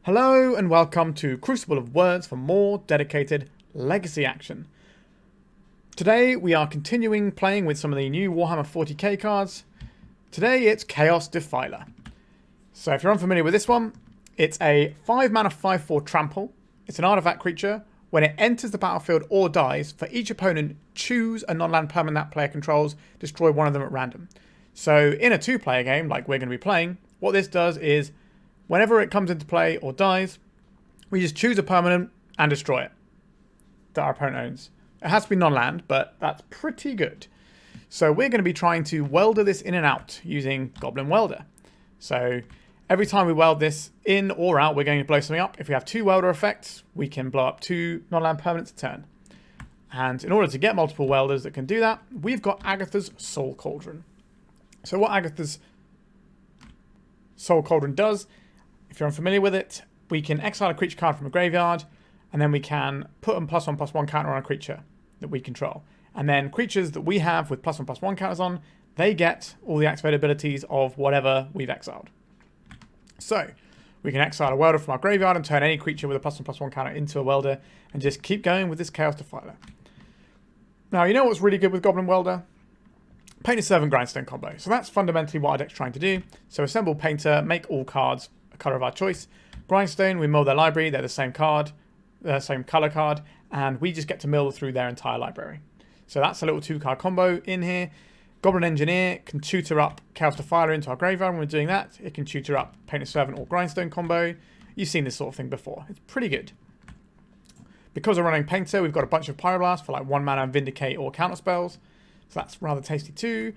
Hello and welcome to Crucible of Words for more dedicated legacy action. Today we are continuing playing with some of the new Warhammer 40k cards. Today it's Chaos Defiler. So if you're unfamiliar with this one, it's a 5 mana 5/4 trample. It's an artifact creature. When it enters the battlefield or dies, for each opponent, choose a non-land permanent that player controls, destroy one of them at random. So in a 2-player game, like we're going to be playing, what this does is whenever it comes into play or dies, we just choose a permanent and destroy it that our opponent owns. It has to be non-land, but that's pretty good. So we're going to be trying to welder this in and out using Goblin Welder. So every time we weld this in or out, we're going to blow something up. If we have 2 welder effects, we can blow up 2 non-land permanents a turn. And in order to get multiple welders that can do that, we've got Agatha's Soul Cauldron. So what Agatha's Soul Cauldron does, if you're unfamiliar with it, we can exile a creature card from a graveyard, and then we can put a +1/+1 counter on a creature that we control. And then creatures that we have with +1/+1 counters on, they get all the activated abilities of whatever we've exiled. So we can exile a welder from our graveyard and turn any creature with a +1/+1 counter into a welder, and just keep going with this Chaos Defiler. Now, you know what's really good with Goblin Welder? Painter-Grindstone combo. So that's fundamentally what our deck's trying to do. So assemble Painter, make all cards a colour of our choice. Grindstone, we mill their library, they're the same card, the same colour card, and we just get to mill through their entire library. So that's a little 2-card combo in here. Goblin Engineer can tutor up Chaos Defiler into our graveyard. When we're doing that, it can tutor up Painter-Servant or Grindstone combo. You've seen this sort of thing before. It's pretty good. Because we're running Painter, we've got a bunch of Pyroblast for like 1 mana Vindicate or counter spells. So that's rather tasty too.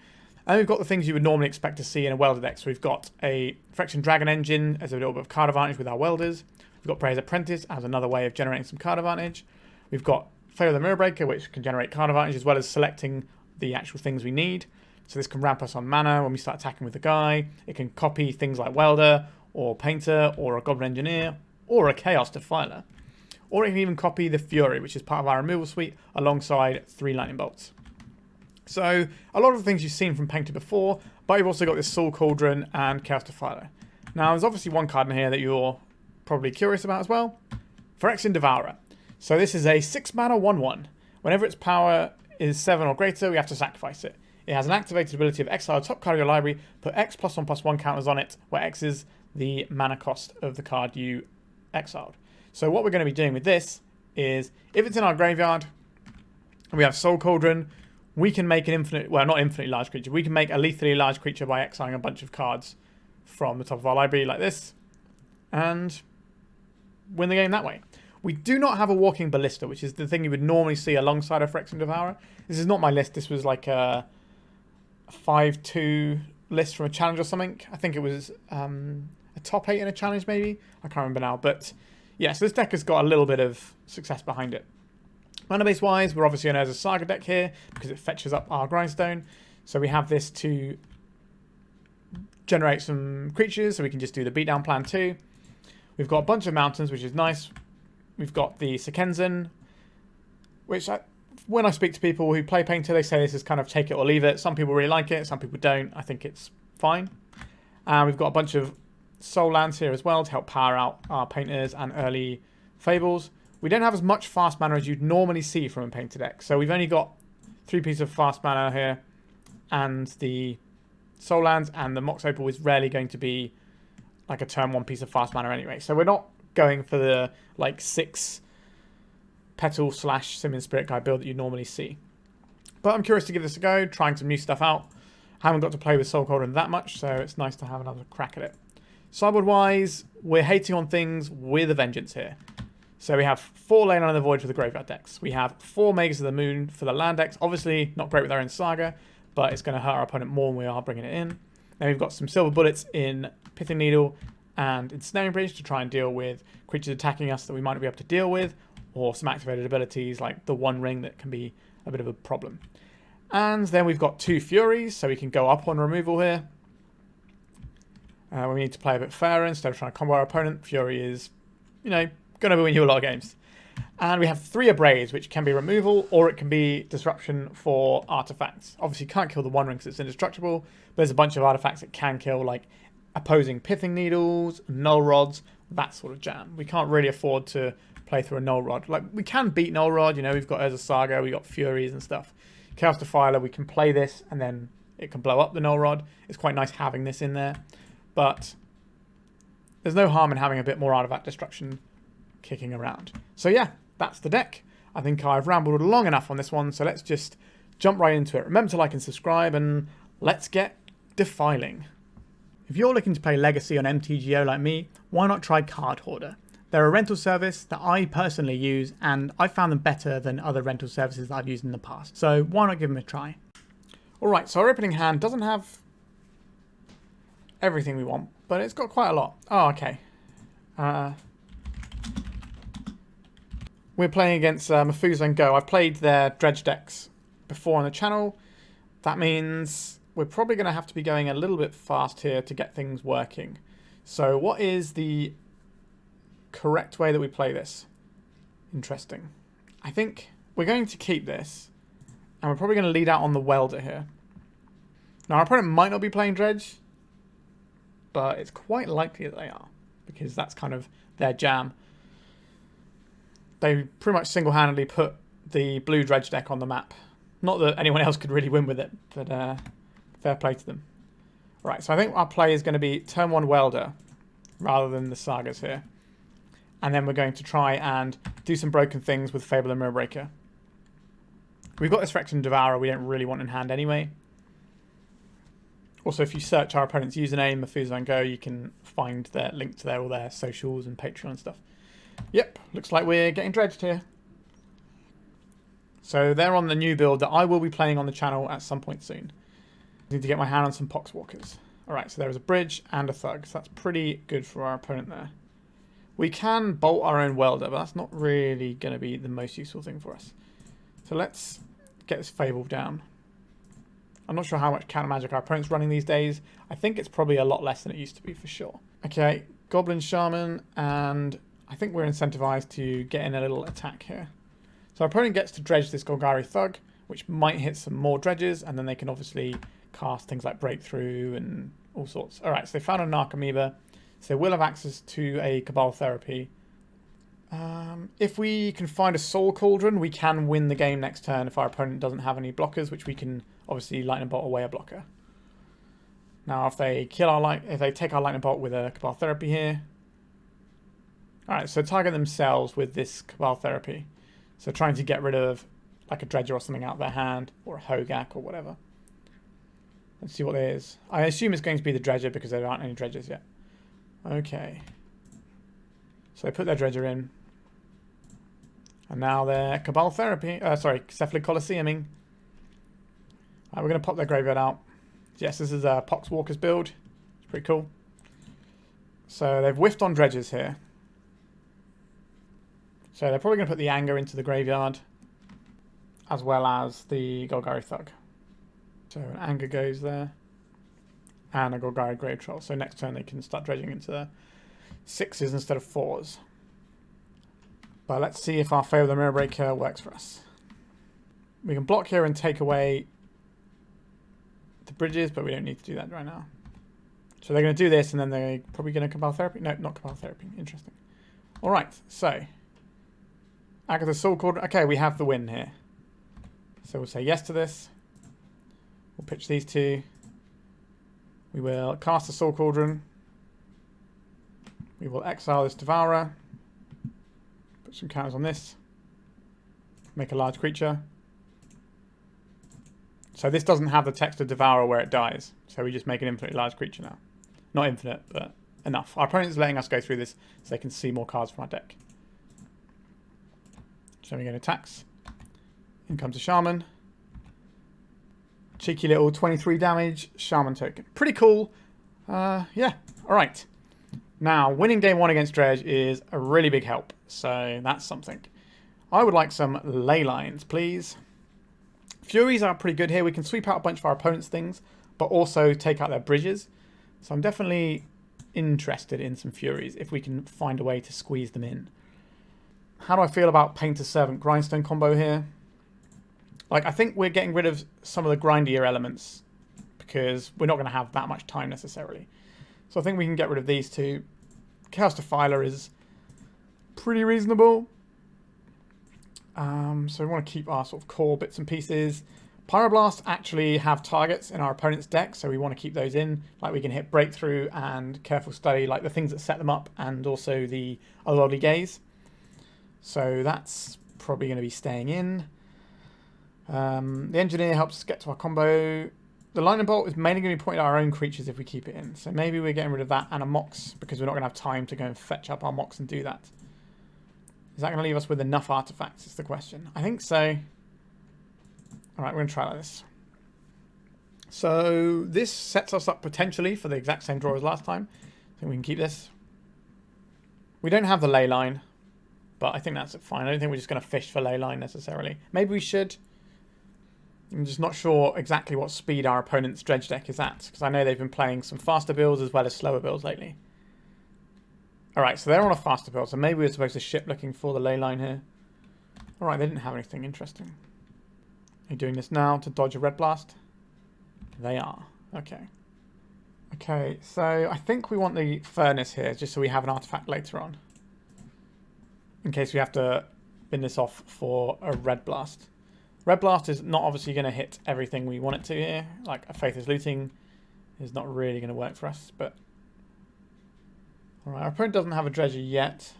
And we've got the things you would normally expect to see in a welder deck. So we've got a Phyrexian Dragon Engine as a little bit of card advantage with our welders. We've got Breya's Apprentice as another way of generating some card advantage. We've got Fable the Mirror Breaker, which can generate card advantage as well as selecting the actual things we need. So this can ramp us on mana when we start attacking with the guy. It can copy things like Welder or Painter or a Goblin Engineer or a Chaos Defiler. Or it can even copy the Fury, which is part of our removal suite, alongside 3 Lightning Bolts. So a lot of the things you've seen from Painter before, but you've also got this Soul Cauldron and Chaos Defiler. Now there's obviously one card in here that you're probably curious about as well. Phyrexian Devourer. So this is a 6 mana 1/1. Whenever its power is 7 or greater, we have to sacrifice it. It has an activated ability of exile a top card of your library, put X +1/+1 counters on it, where X is the mana cost of the card you exiled. So what we're going to be doing with this is, if it's in our graveyard, and we have Soul Cauldron, we can make an not infinitely large creature, we can make a lethally large creature by exiling a bunch of cards from the top of our library like this, and win the game that way. We do not have a Walking Ballista, which is the thing you would normally see alongside a Phyrexian Devourer. This is not my list, this was like a 5/2 list from a challenge or something. I think it was a top 8 in a challenge maybe, I can't remember now, but yeah, so this deck has got a little bit of success behind it. Mana base wise, we're obviously going to a Saga deck here because it fetches up our Grindstone. So we have this to generate some creatures, so we can just do the beatdown plan too. We've got a bunch of mountains, which is nice. We've got the Sokenzan, which when I speak to people who play Painter, they say this is kind of take it or leave it. Some people really like it, some people don't. I think it's fine. And we've got a bunch of soul lands here as well to help power out our Painters and early Fables. We don't have as much fast mana as you'd normally see from a Painter deck. So we've only got 3 pieces of fast mana here, and the Soul Lands, and the Mox Opal is rarely going to be like a turn 1 piece of fast mana anyway. So we're not going for the like 6 Petal / Simian Spirit Guide build that you normally see. But I'm curious to give this a go, trying some new stuff out. Haven't got to play with Soul Cauldron that much, so it's nice to have another crack at it. Sideboard wise, we're hating on things with a vengeance here. So we have 4 Leyline of the Void for the graveyard decks. We have 4 Mages of the Moon for the land decks. Obviously, not great with our own Saga, but it's going to hurt our opponent more when we are bringing it in. Then we've got some Silver Bullets in Pithing Needle and Ensnaring Bridge to try and deal with creatures attacking us that we might not be able to deal with, or some activated abilities like the One Ring that can be a bit of a problem. And then we've got 2 Furies, so we can go up on removal here. We need to play a bit fairer instead of trying to combo our opponent. Fury is, going to win you a lot of games. And we have 3 Abrades, which can be removal, or it can be disruption for artifacts. Obviously, you can't kill the One Ring because it's indestructible, but there's a bunch of artifacts that can kill, like opposing Pithing Needles, Null Rods, that sort of jam. We can't really afford to play through a Null Rod. Like, we can beat Null Rod, you know, we've got Urza Saga, we've got Furies and stuff. Chaos Defiler, we can play this and then it can blow up the Null Rod. It's quite nice having this in there. But there's no harm in having a bit more Artifact Destruction kicking around. So yeah, that's the deck. I think I've rambled long enough on this one, so let's just jump right into it. Remember to like and subscribe, and let's get defiling. If you're looking to play Legacy on MTGO like me, why not try Card Hoarder? They're a rental service that I personally use, and I found them better than other rental services that I've used in the past. So why not give them a try? Alright, so our opening hand doesn't have everything we want, but it's got quite a lot. Oh, okay. We're playing against Mafusa and Go. I've played their dredge decks before on the channel. That means we're probably going to have to be going a little bit fast here to get things working. So what is the correct way that we play this? Interesting. I think we're going to keep this, and we're probably going to lead out on the Welder here. Now, our opponent might not be playing dredge, but it's quite likely that they are, because that's kind of their jam. They pretty much single-handedly put the blue dredge deck on the map. Not that anyone else could really win with it, but fair play to them. Right, so I think our play is going to be turn 1 Welder rather than the Sagas here. And then we're going to try and do some broken things with Fable and Mirror Breaker. We've got this Phyrexian Devourer we don't really want in hand anyway. Also, if you search our opponent's username, Mafusa and Go, you can find their link to all their socials and Patreon and stuff. Yep, looks like we're getting dredged here. So they're on the new build that I will be playing on the channel at some point soon. I need to get my hand on some Poxwalkers. Alright, so there is a bridge and a thug, so that's pretty good for our opponent there. We can bolt our own Welder, but that's not really going to be the most useful thing for us. So let's get this Fable down. I'm not sure how much counter magic our opponent's running these days. I think it's probably a lot less than it used to be for sure. Okay, Goblin Shaman, and I think we're incentivized to get in a little attack here. So our opponent gets to dredge this Golgari Thug, which might hit some more dredges, and then they can obviously cast things like Breakthrough and all sorts. Alright, so they found a Narcomoeba, so we'll have access to a Cabal Therapy. If we can find a Soul Cauldron, we can win the game next turn if our opponent doesn't have any blockers, which we can obviously Lightning Bolt away a blocker. Now, if they take our Lightning Bolt with a Cabal Therapy here. Alright, so target themselves with this Cabal Therapy. So trying to get rid of like a Dredger or something out of their hand, or a Hogak or whatever. Let's see what it is. I assume it's going to be the Dredger because there aren't any Dredgers yet. Okay. So they put their Dredger in. And now their Cabal Therapy, Cephalid Colosseuming. We're going to pop their graveyard out. Yes, this is a Poxwalker's build. It's pretty cool. So they've whiffed on Dredgers here. So they're probably going to put the Anger into the graveyard, as well as the Golgari Thug. So an Anger goes there, and a Golgari Grave Troll. So next turn they can start dredging into the 6s instead of 4s. But let's see if our Fable the Mirror Breaker works for us. We can block here and take away the bridges, but we don't need to do that right now. So they're going to do this, and then they're probably going to Cabal Therapy. No, not Cabal Therapy. Interesting. All right, so Agatha Soul Cauldron. Okay, we have the win here. So we'll say yes to this. We'll pitch these two. We will cast the Soul Cauldron. We will exile this Devourer. Put some counters on this. Make a large creature. So this doesn't have the text of Devourer where it dies. So we just make an infinitely large creature now. Not infinite, but enough. Our opponent is letting us go through this so they can see more cards from our deck. So we get attacks. In comes a Shaman. Cheeky little 23 damage Shaman token. Pretty cool. Yeah, alright. Now, winning game 1 against Dredge is a really big help. So that's something. I would like some ley lines, please. Furies are pretty good here. We can sweep out a bunch of our opponent's things, but also take out their bridges. So I'm definitely interested in some Furies if we can find a way to squeeze them in. How do I feel about Painter-Grindstone combo here? Like, I think we're getting rid of some of the grindier elements because we're not going to have that much time necessarily. So I think we can get rid of these two, Chaos Defiler is pretty reasonable. So we want to keep our sort of core bits and pieces. Pyroblast actually have targets in our opponent's deck, so we want to keep those in. Like we can hit Breakthrough and Careful Study, like the things that set them up, and also the Otherworldly Gaze. So that's probably going to be staying in. The Engineer helps us get to our combo. The Lightning Bolt is mainly going to be pointed at our own creatures if we keep it in. So maybe we're getting rid of that and a Mox, because we're not going to have time to go and fetch up our Mox and do that. Is that going to leave us with enough artifacts is the question. I think so. Alright, we're going to try like this. So this sets us up potentially for the exact same draw as last time. I think we can keep this. We don't have the ley line, but I think that's fine. I don't think we're just going to fish for ley line necessarily. Maybe we should. I'm just not sure exactly what speed our opponent's dredge deck is at, because I know they've been playing some faster builds as well as slower builds lately. Alright, so they're on a faster build, so maybe we're supposed to ship looking for the ley line here. Alright, they didn't have anything interesting. Are you doing this now to dodge a red blast? They are. Okay. Okay, so I think we want the furnace here, just so we have an artifact later on. In case we have to bin this off for a red blast. Red blast is not obviously going to hit everything we want it to here. Like a Faith is Looting is not really going to work for us, but... Alright, our opponent doesn't have a dredger yet.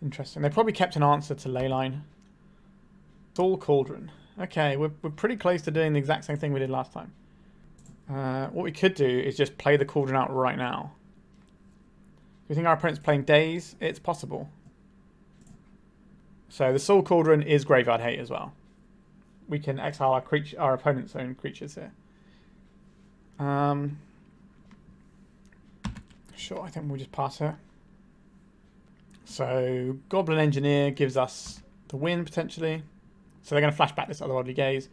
Interesting. They probably kept an answer to Leyline. Soul Cauldron. Okay, we're pretty close to doing the exact same thing we did last time. What we could do is just play the Cauldron out right now. Do you think our opponent's playing Days? It's possible. So the Soul Cauldron is Graveyard Hate as well. We can exile our opponent's own creatures here. Sure, I think we'll just pass her. So Goblin Engineer gives us the win potentially. So they're going to flash back this Otherworldly Gaze.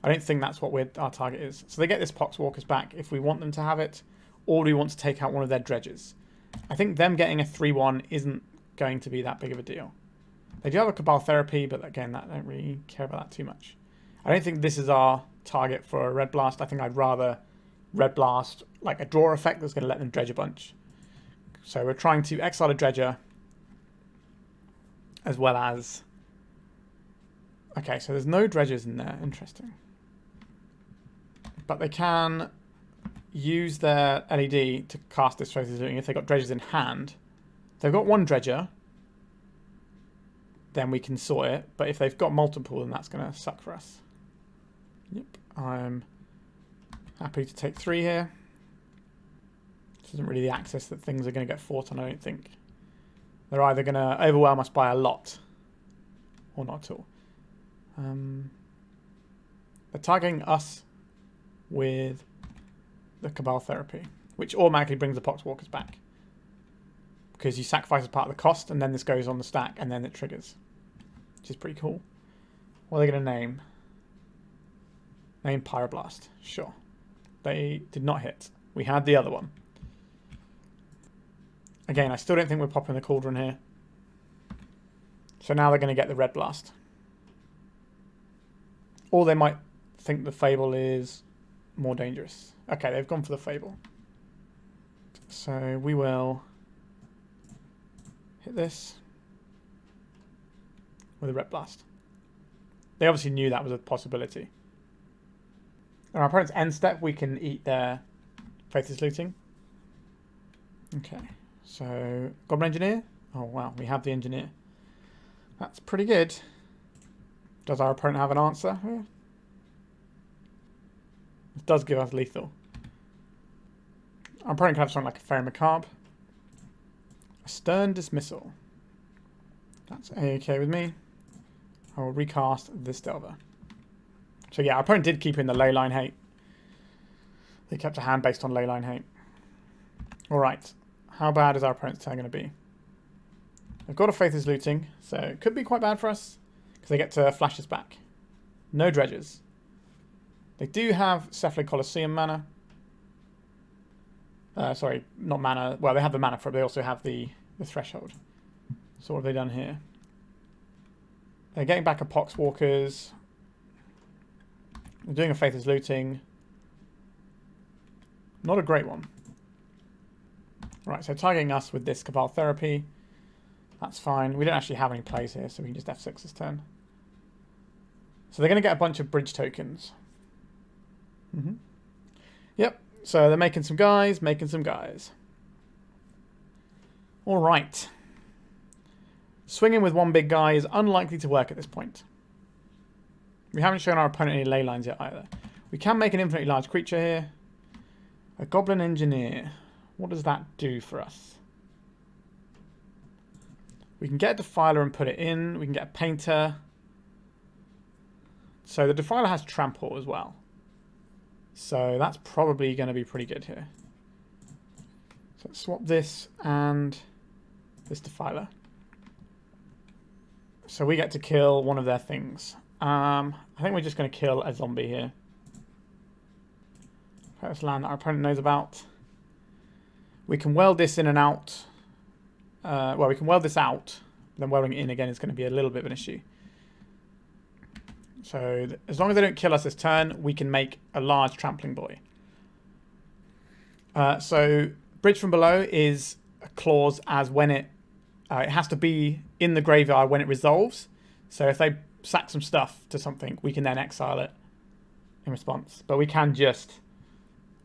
I don't think that's what our target is. So they get this Poxwalkers back if we want them to have it, or do we want to take out one of their dredges? I think them getting a 3-1 isn't going to be that big of a deal. They do have a Cabal Therapy, but again, I don't really care about that too much. I don't think this is our target for a Red Blast. I think I'd rather Red Blast like a draw effect that's going to let them dredge a bunch. So we're trying to exile a dredger as well as... Okay, so there's no dredgers in there. Interesting. But they can use their LED to cast this Faith is Looting if they've got dredgers in hand. If they've got one dredger, then we can sort it. But if they've got multiple, then that's going to suck for us. Yep, I'm happy to take 3 here. This isn't really the access that things are going to get fought on, I don't think. They're either going to overwhelm us by a lot or not at all. They're targeting us with the Cabal Therapy, which automatically brings the Poxwalkers back. Because you sacrifice as part of the cost, and then this goes on the stack, and then it triggers. Which is pretty cool. What are they going to name? Name Pyroblast. Sure. They did not hit. We had the other one. Again, I still don't think we're popping the Cauldron here. So now they're going to get the Red Blast. Or they might think the Fable is more dangerous. Okay, they've gone for the Fable. So we will hit this with a Red Blast. They obviously knew that was a possibility. On our opponent's end step, we can eat their Faith is Looting. Okay, so Goblin Engineer. Oh wow, we have the Engineer. That's pretty good. Does our opponent have an answer here? It does give us lethal. Our opponent can have something like a Fairy Macabre. A Stern Dismissal. That's A-okay with me. I will recast this Delver. So yeah, our opponent did keep in the Leyline Hate. They kept a hand based on Leyline Hate. Alright, how bad is our opponent's turn going to be? They've got a Faith is Looting, so it could be quite bad for us. Because they get to flash us back. No dredges. They do have Cephalid Colosseum mana. Sorry, not mana. Well, they have the mana for it, but they also have the Threshold. So what have they done here? They're getting back a Poxwalkers. They're doing a Faith is Looting. Not a great one. Right, so targeting us with this Cabal Therapy. That's fine. We don't actually have any plays here, so we can just F6 this turn. So they're going to get a bunch of bridge tokens. Yep, so they're making some guys, All right. Swinging with one big guy is unlikely to work at this point. We haven't shown our opponent any ley lines yet either. We can make an infinitely large creature here. A Goblin Engineer. What does that do for us? We can get a Defiler and put it in. We can get a Painter. So the Defiler has Trample as well. So that's probably going to be pretty good here. So let's swap this and this Defiler. So we get to kill one of their things. I think we're just going to kill a zombie here. First land that our opponent knows about. We can weld this in and out. Well, we can weld this out. Then welding it in again is going to be a little bit of an issue. So as long as they don't kill us this turn, we can make a large trampling boy. So Bridge from Below is a clause as when it has to be in the graveyard when it resolves. So if they sack some stuff to something, we can then exile it in response. But we can just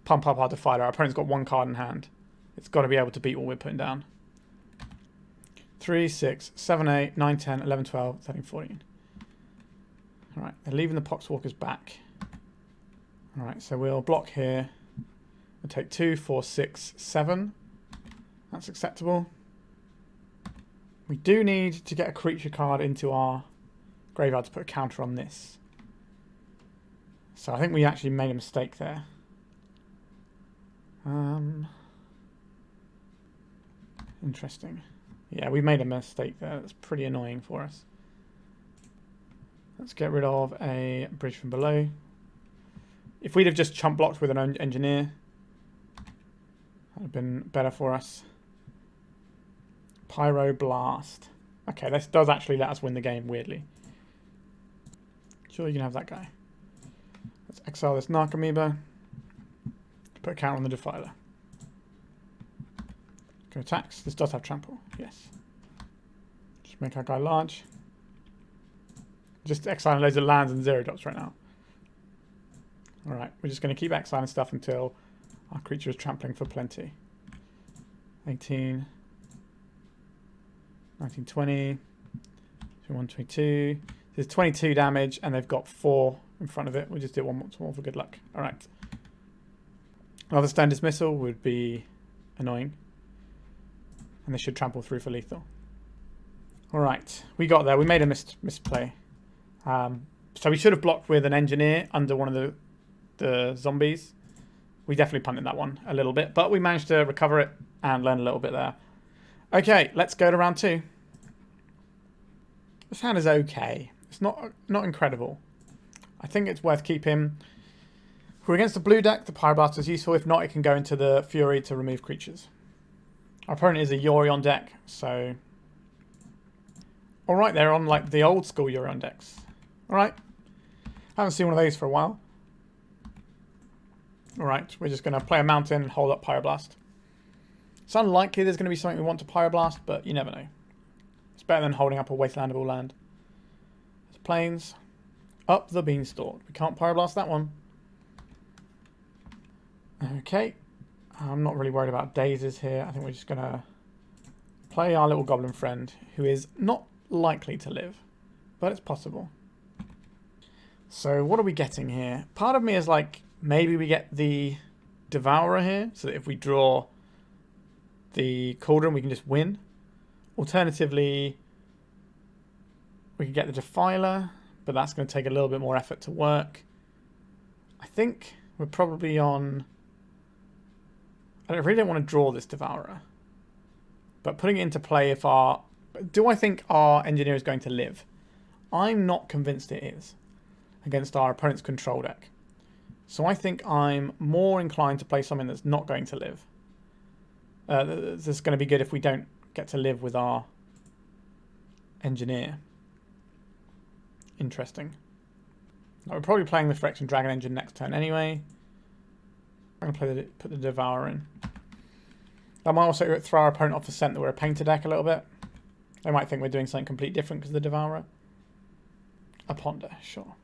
pump up our Defiler. Our opponent's got one card in hand. It's got to be able to beat what we're putting down. 3, 6, 7, 8, 9, 10, 11, 12, 13, 14. Alright, they're leaving the Poxwalkers back. Alright, so we'll block here. We'll take 2, 4, 6, 7. That's acceptable. We do need to get a creature card into our graveyard to put a counter on this. So I think we actually made a mistake there. Interesting. Yeah, we made a mistake there. That's pretty annoying for us. Let's get rid of a Bridge from Below. If we'd have just chump blocked with an Engineer, that would have been better for us. Pyroblast. Okay, this does actually let us win the game, weirdly. Sure, you can have that guy. Let's exile this Narcomoeba. Put a counter on the Defiler. Go attacks. This does have trample. Yes. Just make our guy large. Just exiling loads of lands and 0-drops right now. Alright, we're just going to keep exiling stuff until our creature is trampling for plenty. 18. 19, 20. 21, 22. There's 22 damage and they've got 4 in front of it. We'll just do one more for good luck. Alright. Another Stone Dismissal would be annoying. And they should trample through for lethal. Alright, we got there. We made a misplay. So we should have blocked with an Engineer under one of the zombies. We definitely punted that one a little bit, but we managed to recover it and learn a little bit there. Okay, let's go to round 2. This hand is okay. It's not incredible. I think it's worth keeping. If we're against the blue deck, the Pyroblast is useful. If not, it can go into the Fury to remove creatures. Our opponent is a Yorion deck, so... Alright, they're on like the old school Yorion decks. Alright. Haven't seen one of those for a while. Alright, we're just going to play a mountain and hold up Pyroblast. It's unlikely there's going to be something we want to Pyroblast, but you never know. It's better than holding up a wastelandable land. There's plains. Up the beanstalk. We can't Pyroblast that one. Okay. I'm not really worried about daisies here. I think we're just going to play our little goblin friend, who is not likely to live, but it's possible. So what are we getting here? Part of me is like, maybe we get the Devourer here, so that if we draw the Cauldron, we can just win. Alternatively, we could get the Defiler, but that's going to take a little bit more effort to work. I think we're probably on... I really don't want to draw this Devourer. But putting it into play if our... Do I think our Engineer is going to live? I'm not convinced it is against our opponent's control deck. So I think I'm more inclined to play something that's not going to live. This is going to be good if we don't get to live with our Engineer. Interesting. Now, we're probably playing the Phyrexian Dragon Engine next turn anyway. I'm going to put the Devourer in. That might also throw our opponent off the scent that we're a painter deck a little bit. They might think we're doing something completely different because of the Devourer. A Ponder, sure.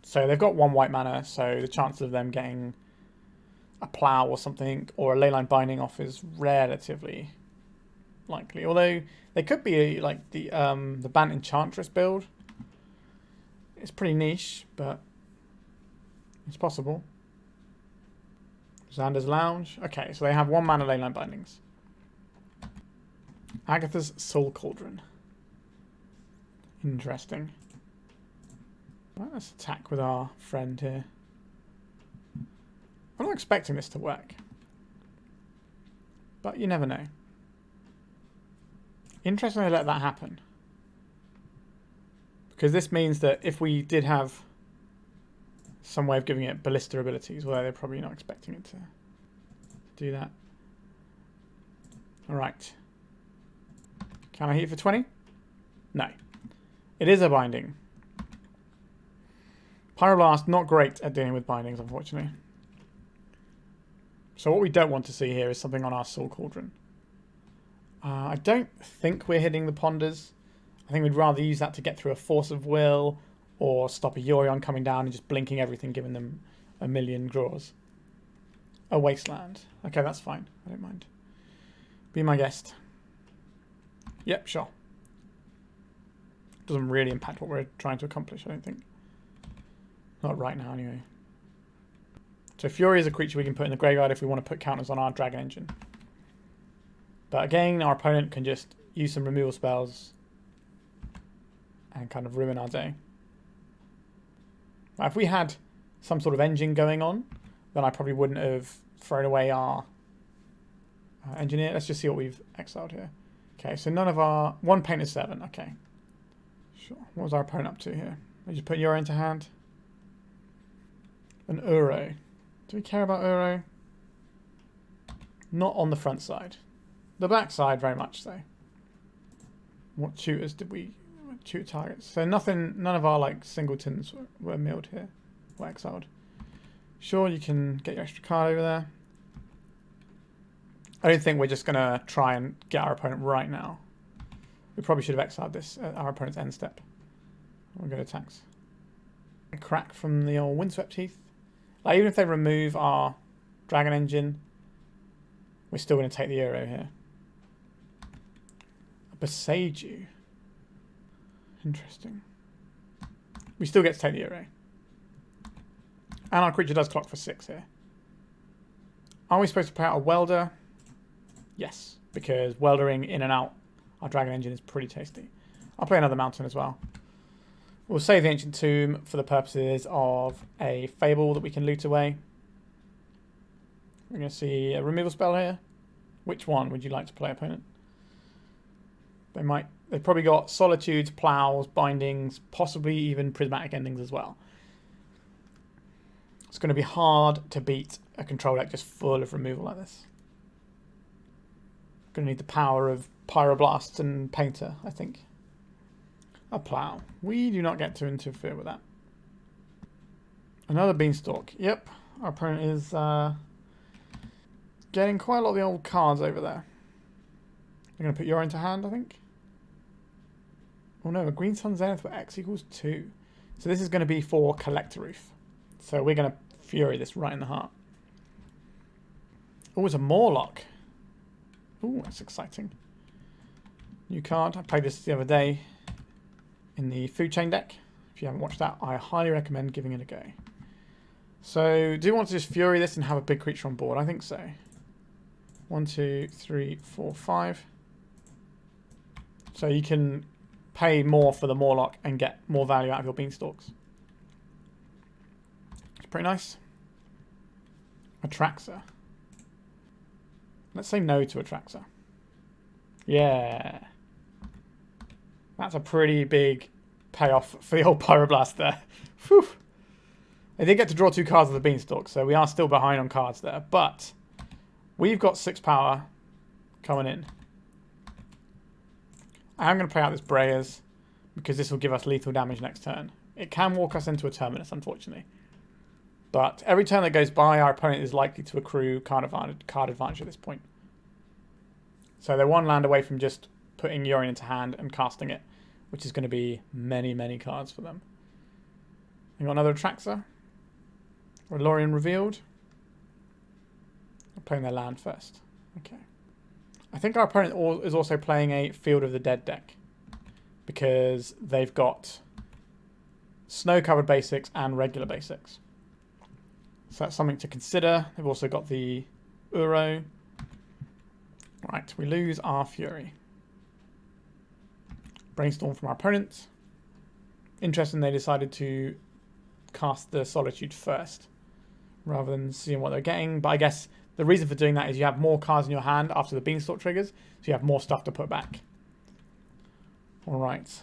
So they've got 1 white mana, so the chances of them getting a Plow or something, or a Leyline Binding off is relatively likely. Although they could be like the Bant Enchantress build. It's pretty niche, but it's possible. Xander's Lounge. Okay, so they have 1 mana Leyline Bindings. Agatha's Soul Cauldron. Interesting. Right, let's attack with our friend here. I'm not expecting this to work. But you never know. Interesting they let that happen. Because this means that if we did have some way of giving it ballista abilities, although they're probably not expecting it to do that. Alright. Can I hit for 20? No. It is a binding. Pyroblast, not great at dealing with bindings, unfortunately. So what we don't want to see here is something on our Soul Cauldron. I don't think we're hitting the Ponders. I think we'd rather use that to get through a Force of Will or stop a Yorion coming down and just blinking everything, giving them a million draws. A Wasteland. Okay, that's fine. I don't mind. Be my guest. Yep, sure. Doesn't really impact what we're trying to accomplish, I don't think. Not right now, anyway. So Fury is a creature we can put in the graveyard if we want to put counters on our Dragon Engine. But again, our opponent can just use some removal spells and kind of ruin our day. Now, if we had some sort of engine going on, then I probably wouldn't have thrown away our engineer. Let's just see what we've exiled here. Okay, so none of our... 1 Painter 7, okay. Sure. What was our opponent up to here? We just put Euro into hand. An Uro. Do we care about Uro? Not on the front side. The back side, very much so. What tutors did we... tutor targets? So nothing... None of our, like, singletons were milled here. Or exiled. Sure, you can get your extra card over there. I don't think we're just going to try and get our opponent right now. We probably should have exiled this at our opponent's end step. We'll go to attacks. A crack from the old Windswept Heath. Like, even if they remove our Dragon Engine, we're still going to take the Euro here. A Beseiju. Interesting. We still get to take the Euro. And our creature does clock for 6 here. Are we supposed to play out a Welder? Yes, because weldering in and out our Dragon Engine is pretty tasty. I'll play another mountain as well. We'll save the Ancient Tomb for the purposes of a Fable that we can loot away. We're going to see a removal spell here. Which one would you like to play, opponent? They've probably got Solitudes, Plows, Bindings, possibly even Prismatic Endings as well. It's going to be hard to beat a control deck just full of removal like this. Going to need the power of Pyroblast and Painter, I think. A Plow. We do not get to interfere with that. Another Beanstalk. Yep, our opponent is getting quite a lot of the old cards over there. They're going to put Euro into hand, I think. Oh no, a Green Sun Zenith for X equals 2. So this is going to be for Collector Roof. So we're going to Fury this right in the heart. Oh, it's a Morlock. Oh, that's exciting. New card. I played this the other day in the Food Chain deck. If you haven't watched that, I highly recommend giving it a go. So, do you want to just Fury this and have a big creature on board? I think so. 1, 2, 3, 4, 5. So you can pay more for the Morlock and get more value out of your Beanstalks. It's pretty nice. Atraxa. Let's say no to Atraxa. Yeah. That's a pretty big payoff for the old Pyroblast there. Whew. They did get to draw 2 cards of the Beanstalk, so we are still behind on cards there. But we've got 6 power coming in. I'm going to play out this Breya's because this will give us lethal damage next turn. It can walk us into a Terminus, unfortunately. But every turn that goes by, our opponent is likely to accrue card advantage at this point. So they're one land away from just putting Yorion into hand and casting it, which is going to be many, many cards for them. We got another Atraxa. Or Lorien revealed. They're playing their land first. Okay. I think our opponent is also playing a Field of the Dead deck, because they've got snow-covered basics and regular basics. So that's something to consider. They've also got the Uro. Right, we lose our Fury. Brainstorm from our opponent. Interesting, they decided to cast the Solitude first, rather than seeing what they're getting. But I guess the reason for doing that is you have more cards in your hand after the Beanstalk triggers, so you have more stuff to put back. Alright.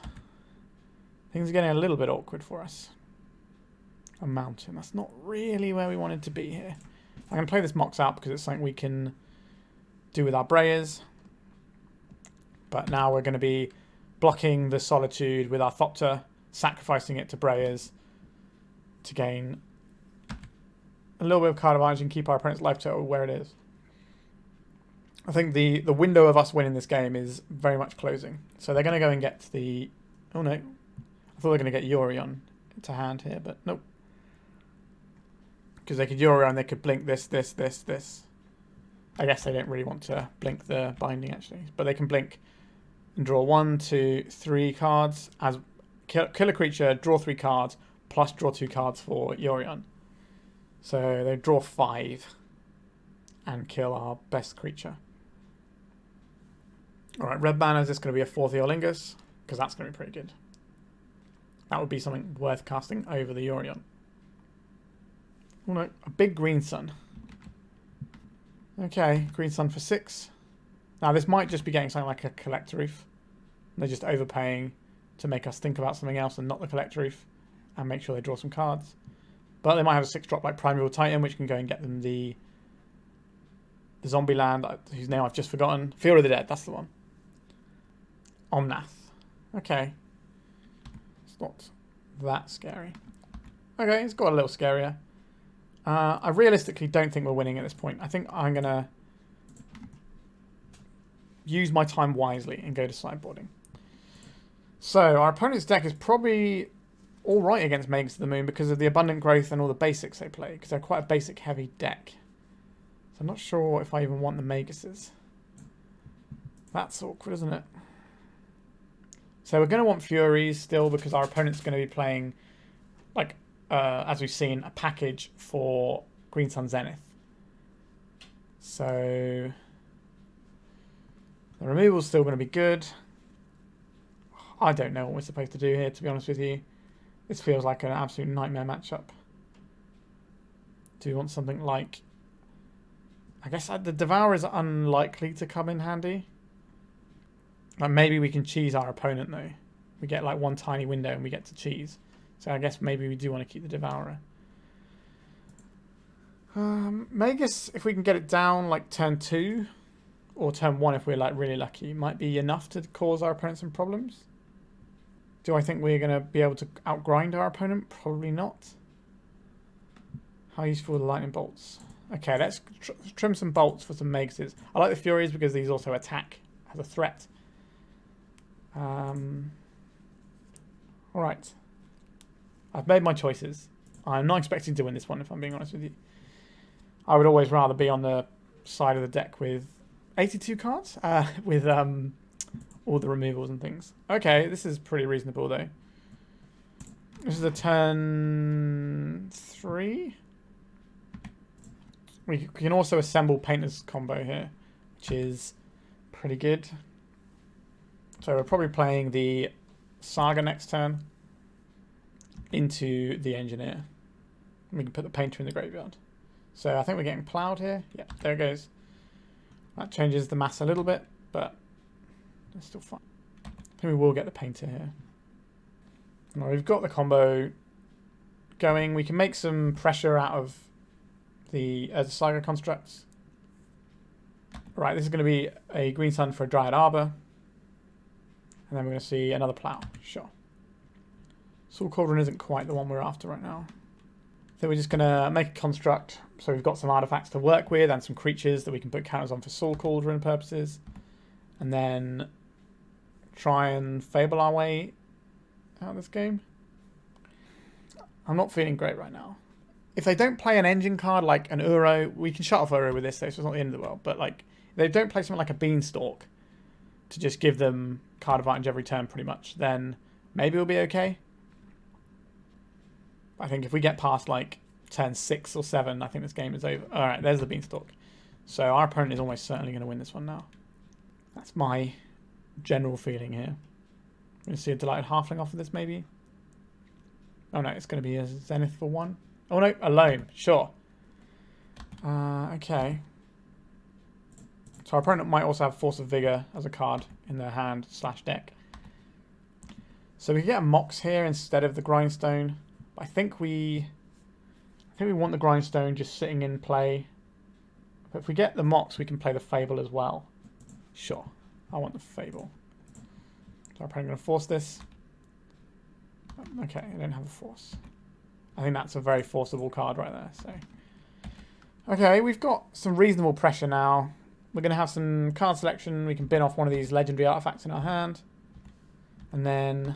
Things are getting a little bit awkward for us. A mountain. That's not really where we wanted to be here. I'm going to play this Mox out because it's something we can do with our Breyas. But now we're going to be blocking the Solitude with our Thopter, sacrificing it to Breyas to gain a little bit of card advantage and keep our opponent's life total where it is. I think the window of us winning this game is very much closing. So they're going to go and get the... Oh no. I thought they were going to get Yorion to hand here, but nope. Because they could Yorion, they could blink this. I guess they don't really want to blink the binding actually. But they can blink and draw 1, 2, 3 cards. As kill a creature, draw 3 cards, plus draw 2 cards for Yorion. So they draw 5 and kill our best creature. Alright, red mana, is this going to be a 4th Eolingus? Because that's going to be pretty good. That would be something worth casting over the Yorion. Oh no, a big green sun. Okay, green sun for 6. Now this might just be getting something like a Collector Reef. They're just overpaying to make us think about something else and not the Collector Reef, and make sure they draw some cards. But they might have a 6-drop like Primeval Titan, which can go and get them the zombie land, whose name I've just forgotten. Field of the Dead, that's the one. Omnath. Okay. It's not that scary. Okay, it's got a little scarier. I realistically don't think we're winning at this point. I think I'm going to use my time wisely and go to sideboarding. So, our opponent's deck is probably alright against Magus of the Moon because of the abundant growth and all the basics they play, because they're quite a basic heavy deck. So I'm not sure if I even want the Maguses. That's awkward, isn't it? So we're going to want Furies still because our opponent's going to be playing, like, as we've seen, a package for Green Sun Zenith. So the removal's still going to be good. I don't know what we're supposed to do here, to be honest with you. This feels like an absolute nightmare matchup. Do we want something like... I guess the Devourer is unlikely to come in handy. Like maybe we can cheese our opponent though. We get like one tiny window and we get to cheese. So I guess maybe we do want to keep the Devourer. Magus, if we can get it down like turn 2 or turn 1 if we're like really lucky, might be enough to cause our opponent some problems. Do I think we're going to be able to outgrind our opponent? Probably not. How useful are the lightning bolts? Okay, let's trim some bolts for some Maguses. I like the Furies because these also attack as a threat. Alright. I've made my choices. I'm not expecting to win this one, if I'm being honest with you. I would always rather be on the side of the deck with 82 cards, with all the removals and things. Okay, this is pretty reasonable though. This is a turn 3. We can also assemble Painter's combo here, which is pretty good. So we're probably playing the Saga next turn into the Engineer. We can put the Painter in the graveyard. So I think we're getting ploughed here. Yeah, there it goes. That changes the mass a little bit, but it's still fine. I think we will get the Painter here. Now we've got the combo going. We can make some pressure out of the Saga constructs. Right, this is going to be a Green Sun for a Dryad Arbor. And then we're going to see another plough. Sure. Soul Cauldron isn't quite the one we're after right now. So we're just going to make a construct. So we've got some artifacts to work with and some creatures that we can put counters on for Soul Cauldron purposes. and then try and Fable our way out of this game. I'm not feeling great right now. If they don't play an engine card like an Uro, we can shut off Uro with this, though, so it's not the end of the world. But like, if they don't play something like a Beanstalk to just give them card advantage every turn, pretty much, then maybe we'll be okay. I think if we get past like turn 6 or 7, I think this game is over. All right, there's the Beanstalk. So our opponent is almost certainly going to win this one now. That's my general feeling here. We're going to see a Delighted Halfling off of this, maybe. Oh no, it's going to be a Zenith for 1. Oh no, a Loam, sure. Okay. So our opponent might also have Force of Vigor as a card in their hand / deck. So we can get a Mox here instead of the Grindstone. But I think we want the Grindstone just sitting in play. But if we get the Mox, we can play the Fable as well. Sure, I want the Fable. So I'm probably going to force this. Okay, I don't have a force. I think that's a very forcible card right there. So, okay, we've got some reasonable pressure now. We're going to have some card selection. We can bin off one of these legendary artifacts in our hand. And then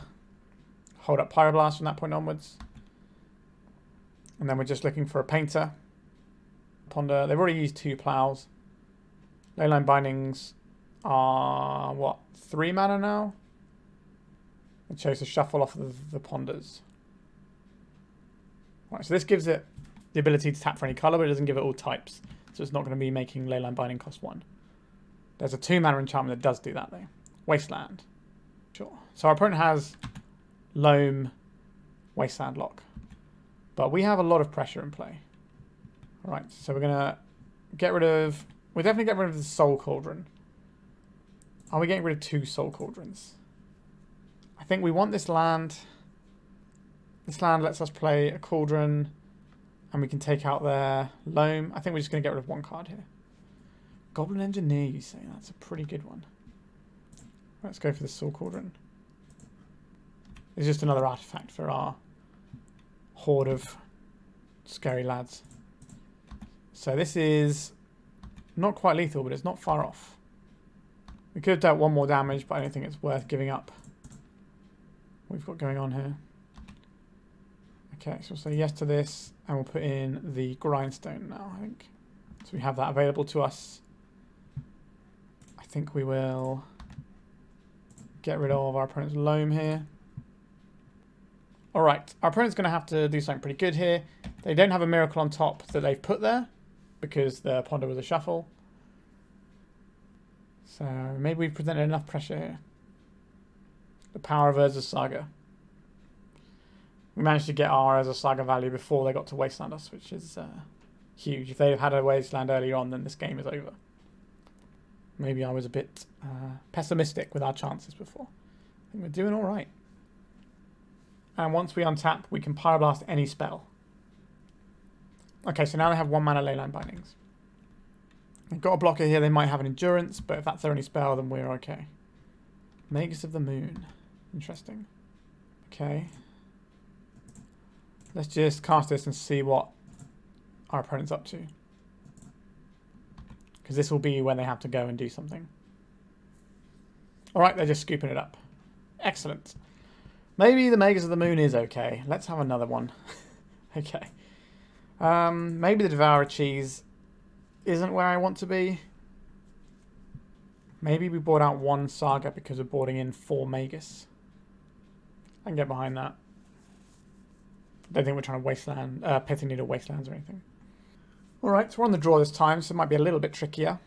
hold up Pyroblast from that point onwards. And then we're just looking for a Painter. Ponder. They've already used 2 plows. Leyline Bindings are, what, 3 mana now? I chose to shuffle off the Ponders. Right, so this gives it the ability to tap for any colour, but it doesn't give it all types. So it's not going to be making Leyline Binding cost 1. There's a 2 mana enchantment that does do that, though. Wasteland. Sure. So our opponent has Loam, Wasteland Lock. But we have a lot of pressure in play. Right, so we're going to get rid of... We'll definitely get rid of the Soul Cauldron. Are we getting rid of 2 Soul Cauldrons? I think we want this land. This land lets us play a Cauldron, and we can take out their Loam. I think we're just going to get rid of 1 card here. Goblin Engineer, you say? That's a pretty good one. Let's go for the Soul Cauldron. It's just another artifact for our horde of scary lads. So this is not quite lethal, but it's not far off. We could have dealt 1 more damage, but I don't think it's worth giving up what we've got going on here. Okay, so we'll say yes to this, and we'll put in the Grindstone now, I think. So we have that available to us. I think we will get rid of our opponent's Loam here. Alright, our opponent's going to have to do something pretty good here. They don't have a Miracle on top that they've put there, because the Ponder was a shuffle. So maybe we've presented enough pressure here. The power of Urza's Saga. We managed to get our Urza Saga value before they got to Wasteland us, which is huge. If they'd had a Wasteland earlier on, then this game is over. Maybe I was a bit pessimistic with our chances before. I think we're doing alright. And once we untap, we can Pyroblast any spell. Okay, so now they have 1 mana Leyline Bindings. They've got a blocker here. They might have an Endurance, but if that's their only spell, then we're okay. Magus of the Moon. Interesting. Okay. Let's just cast this and see what our opponent's up to. Because this will be when they have to go and do something. Alright, they're just scooping it up. Excellent. Maybe the Magus of the Moon is okay. Let's have another one. Okay. Maybe the Devourer cheese isn't where I want to be. Maybe we bought out 1 Saga because we're boarding in 4 Magus. I can get behind that. I don't think we're trying to wasteland, Pithing Needle Wastelands or anything. Alright, so we're on the draw this time, so it might be a little bit trickier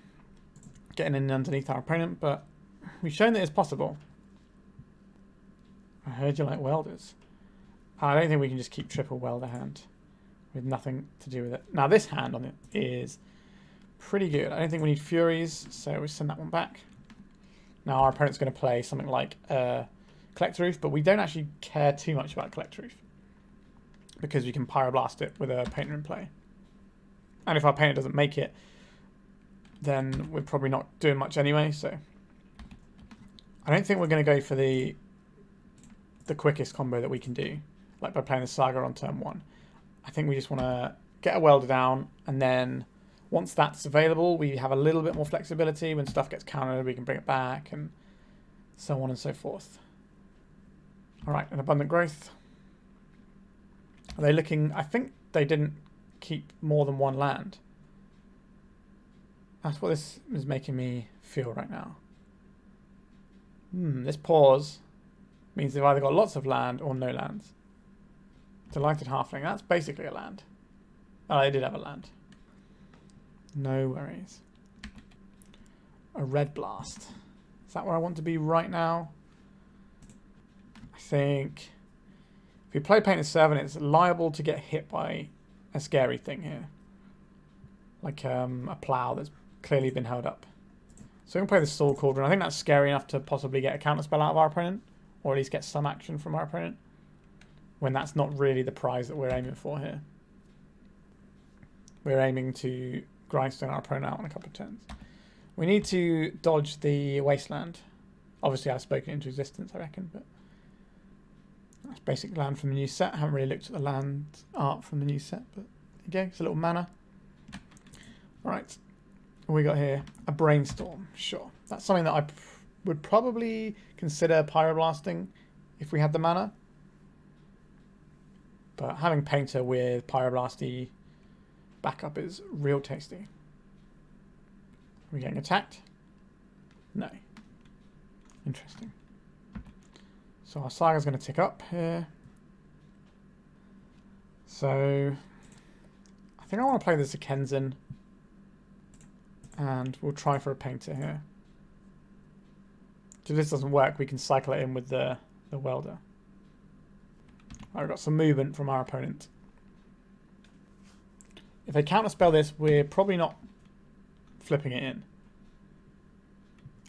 getting in underneath our opponent, but we've shown that it's possible. I heard you like welders. I don't think we can just keep triple welder hand with nothing to do with it. Now this hand on it is pretty good. I don't think we need Furies, so we send that one back. Now our opponent's going to play something like Collect Roof, but we don't actually care too much about Collect Roof because we can Pyroblast it with a Painter in play. And if our Painter doesn't make it, then we're probably not doing much anyway, so I don't think we're going to go for the quickest combo that we can do, like by playing the Saga on turn 1. I think we just want to get a Welder down, and then Once that's available, we have a little bit more flexibility. When stuff gets countered, we can bring it back, and so on and so forth. All right, an abundant growth. Are they looking... I think they didn't keep more than one land. That's what this is making me feel right now. This pause means they've either got lots of land or no lands. Delighted Halfling. That's basically a land. Oh, they did have a land. No worries. A red blast. Is that where I want to be right now? I think if we play Painter-Servant, it's liable to get hit by a scary thing here. Like a plow that's clearly been held up. So we can play the Soul Cauldron. I think that's scary enough to possibly get a counterspell out of our opponent. Or at least get some action from our opponent. When that's not really the prize that we're aiming for here. We're aiming to grindstone our opponent out on a couple of turns. We need to dodge the Wasteland. Obviously I've spoken into existence, I reckon, but that's basic land from the new set. I haven't really looked at the land art from the new set, but there you go, it's a little mana. Alright, what we got here? A Brainstorm, sure. That's something that I would probably consider Pyroblasting if we had the mana. But having Painter with Pyroblasty backup is real tasty. Are we getting attacked? No. Interesting. So our Saga's going to tick up here. So I think I want to play the Sokenzan. And we'll try for a Painter here. If this doesn't work, we can cycle it in with the Welder. I've got some movement from our opponent. If they counterspell this, we're probably not flipping it in.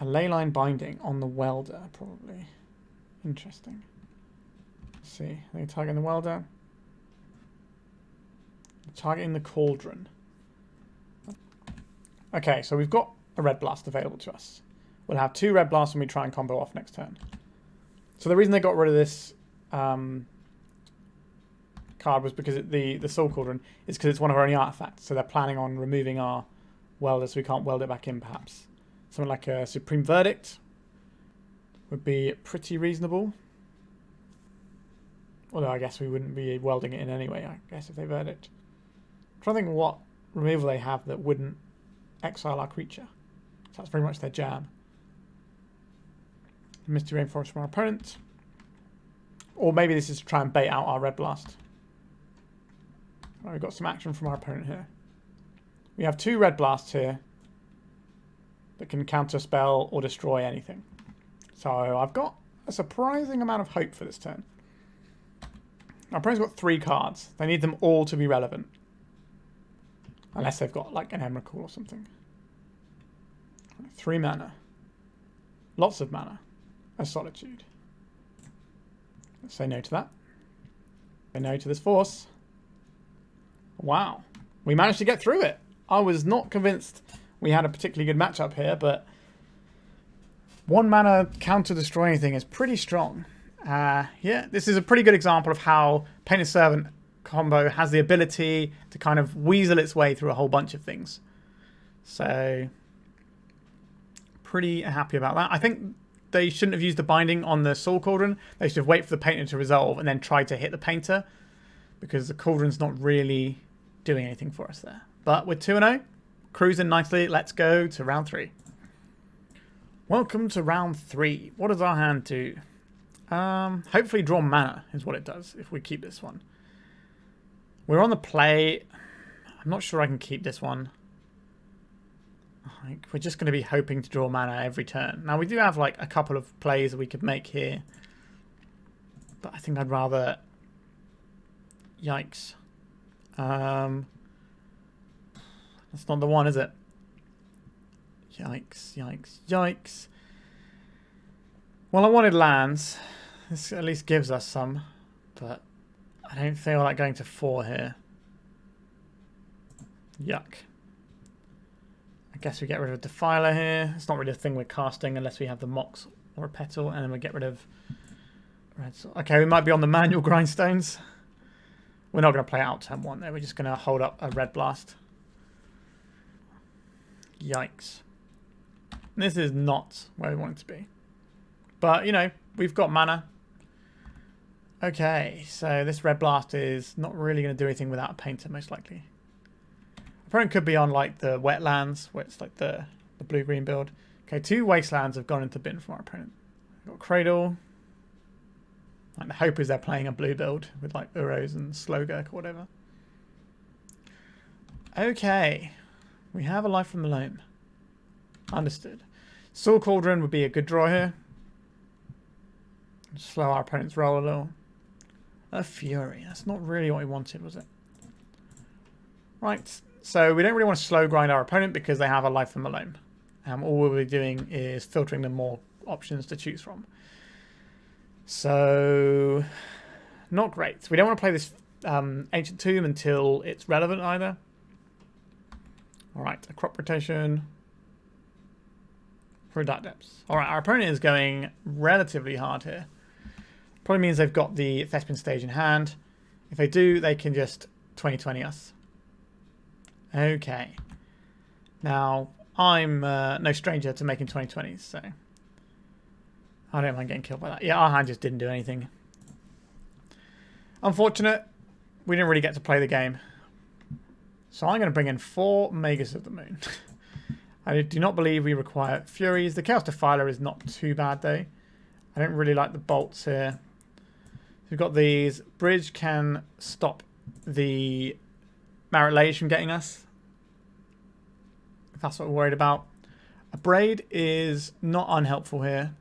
A Leyline Binding on the Welder, probably. Interesting. Let's see. Are they targeting the Welder? Targeting the Cauldron. Okay, so we've got a Red Blast available to us. We'll have 2 Red Blasts when we try and combo off next turn. So the reason they got rid of this card was because the Soul Cauldron is because it's one of our only artifacts. So they're planning on removing our Welder so we can't weld it back in, perhaps. Something like a Supreme Verdict would be pretty reasonable. Although I guess we wouldn't be welding it in anyway, I guess, if they Verdict. I'm trying to think what removal they have that wouldn't exile our creature. So that's very much their jam. Misty Rainforest from our opponent. Or maybe this is to try and bait out our Red Blast. Well, we've got some action from our opponent here. We have 2 Red Blasts here that can counter spell or destroy anything. So I've got a surprising amount of hope for this turn. Our opponent's got 3 cards. They need them all to be relevant. Unless they've got like an Emrakul or something. 3 mana. Lots of mana. A Solitude. Let's say no to that. Say no to this force. Wow. We managed to get through it. I was not convinced we had a particularly good matchup here, but 1 mana counter destroy anything is pretty strong. Yeah, this is a pretty good example of how Painter-Servant combo has the ability to kind of weasel its way through a whole bunch of things. So, pretty happy about that. I think they shouldn't have used the binding on the Soul Cauldron. They should have waited for the Painter to resolve and then tried to hit the Painter, because the Cauldron's not really doing anything for us there. But we're 2-0, cruising nicely. Let's go to round 3. Welcome to round 3. What does our hand do? Hopefully draw mana is what it does if we keep this one. We're on the play. I'm not sure I can keep this one. Like, we're just going to be hoping to draw mana every turn. Now, we do have like a couple of plays that we could make here. But I think I'd rather... Yikes. That's not the one, is it? Yikes, yikes, yikes. Well, I wanted lands. This at least gives us some. But I don't feel like going to 4 here. Yuck. I guess we get rid of Defiler here. It's not really a thing we're casting unless we have the Mox or a Petal. And then we get rid of Red. Okay, we might be on the manual Grindstones. We're not going to play out turn 1 there. We're just going to hold up a Red Blast. Yikes. This is not where we want it to be. But, you know, we've got mana. Okay, so this red blast is not really going to do anything without a painter, most likely. Opponent could be on, like, the wetlands, where it's like the blue-green build. Okay, 2 wastelands have gone into bin from our opponent. We've got Cradle. Like, the hope is they're playing a blue build with, like, Uros and Slogurk or whatever. Okay. We have a Life from the Loam. Understood. Soul Cauldron would be a good draw here. Slow our opponent's roll a little. A Fury. That's not really what we wanted, was it? Right. So we don't really want to slow grind our opponent because they have a Life from the Loam. All we'll be doing is filtering them more options to choose from. So, not great. We don't want to play this Ancient Tomb until it's relevant either. Alright, a crop rotation for Dark Depths. Alright, our opponent is going relatively hard here. Probably means they've got the Thespian stage in hand. If they do, they can just 20-20 us. Okay. Now, I'm no stranger to making 20-20s, so I don't mind getting killed by that. Yeah, our hand just didn't do anything. Unfortunate. We didn't really get to play the game. So I'm going to bring in 4 Magus of the Moon. I do not believe we require Furies. The Chaos Defiler is not too bad, though. I don't really like the bolts here. We've got these. Bridge can stop the Marit Lage from getting us, if that's what we're worried about. Abrade is not unhelpful here.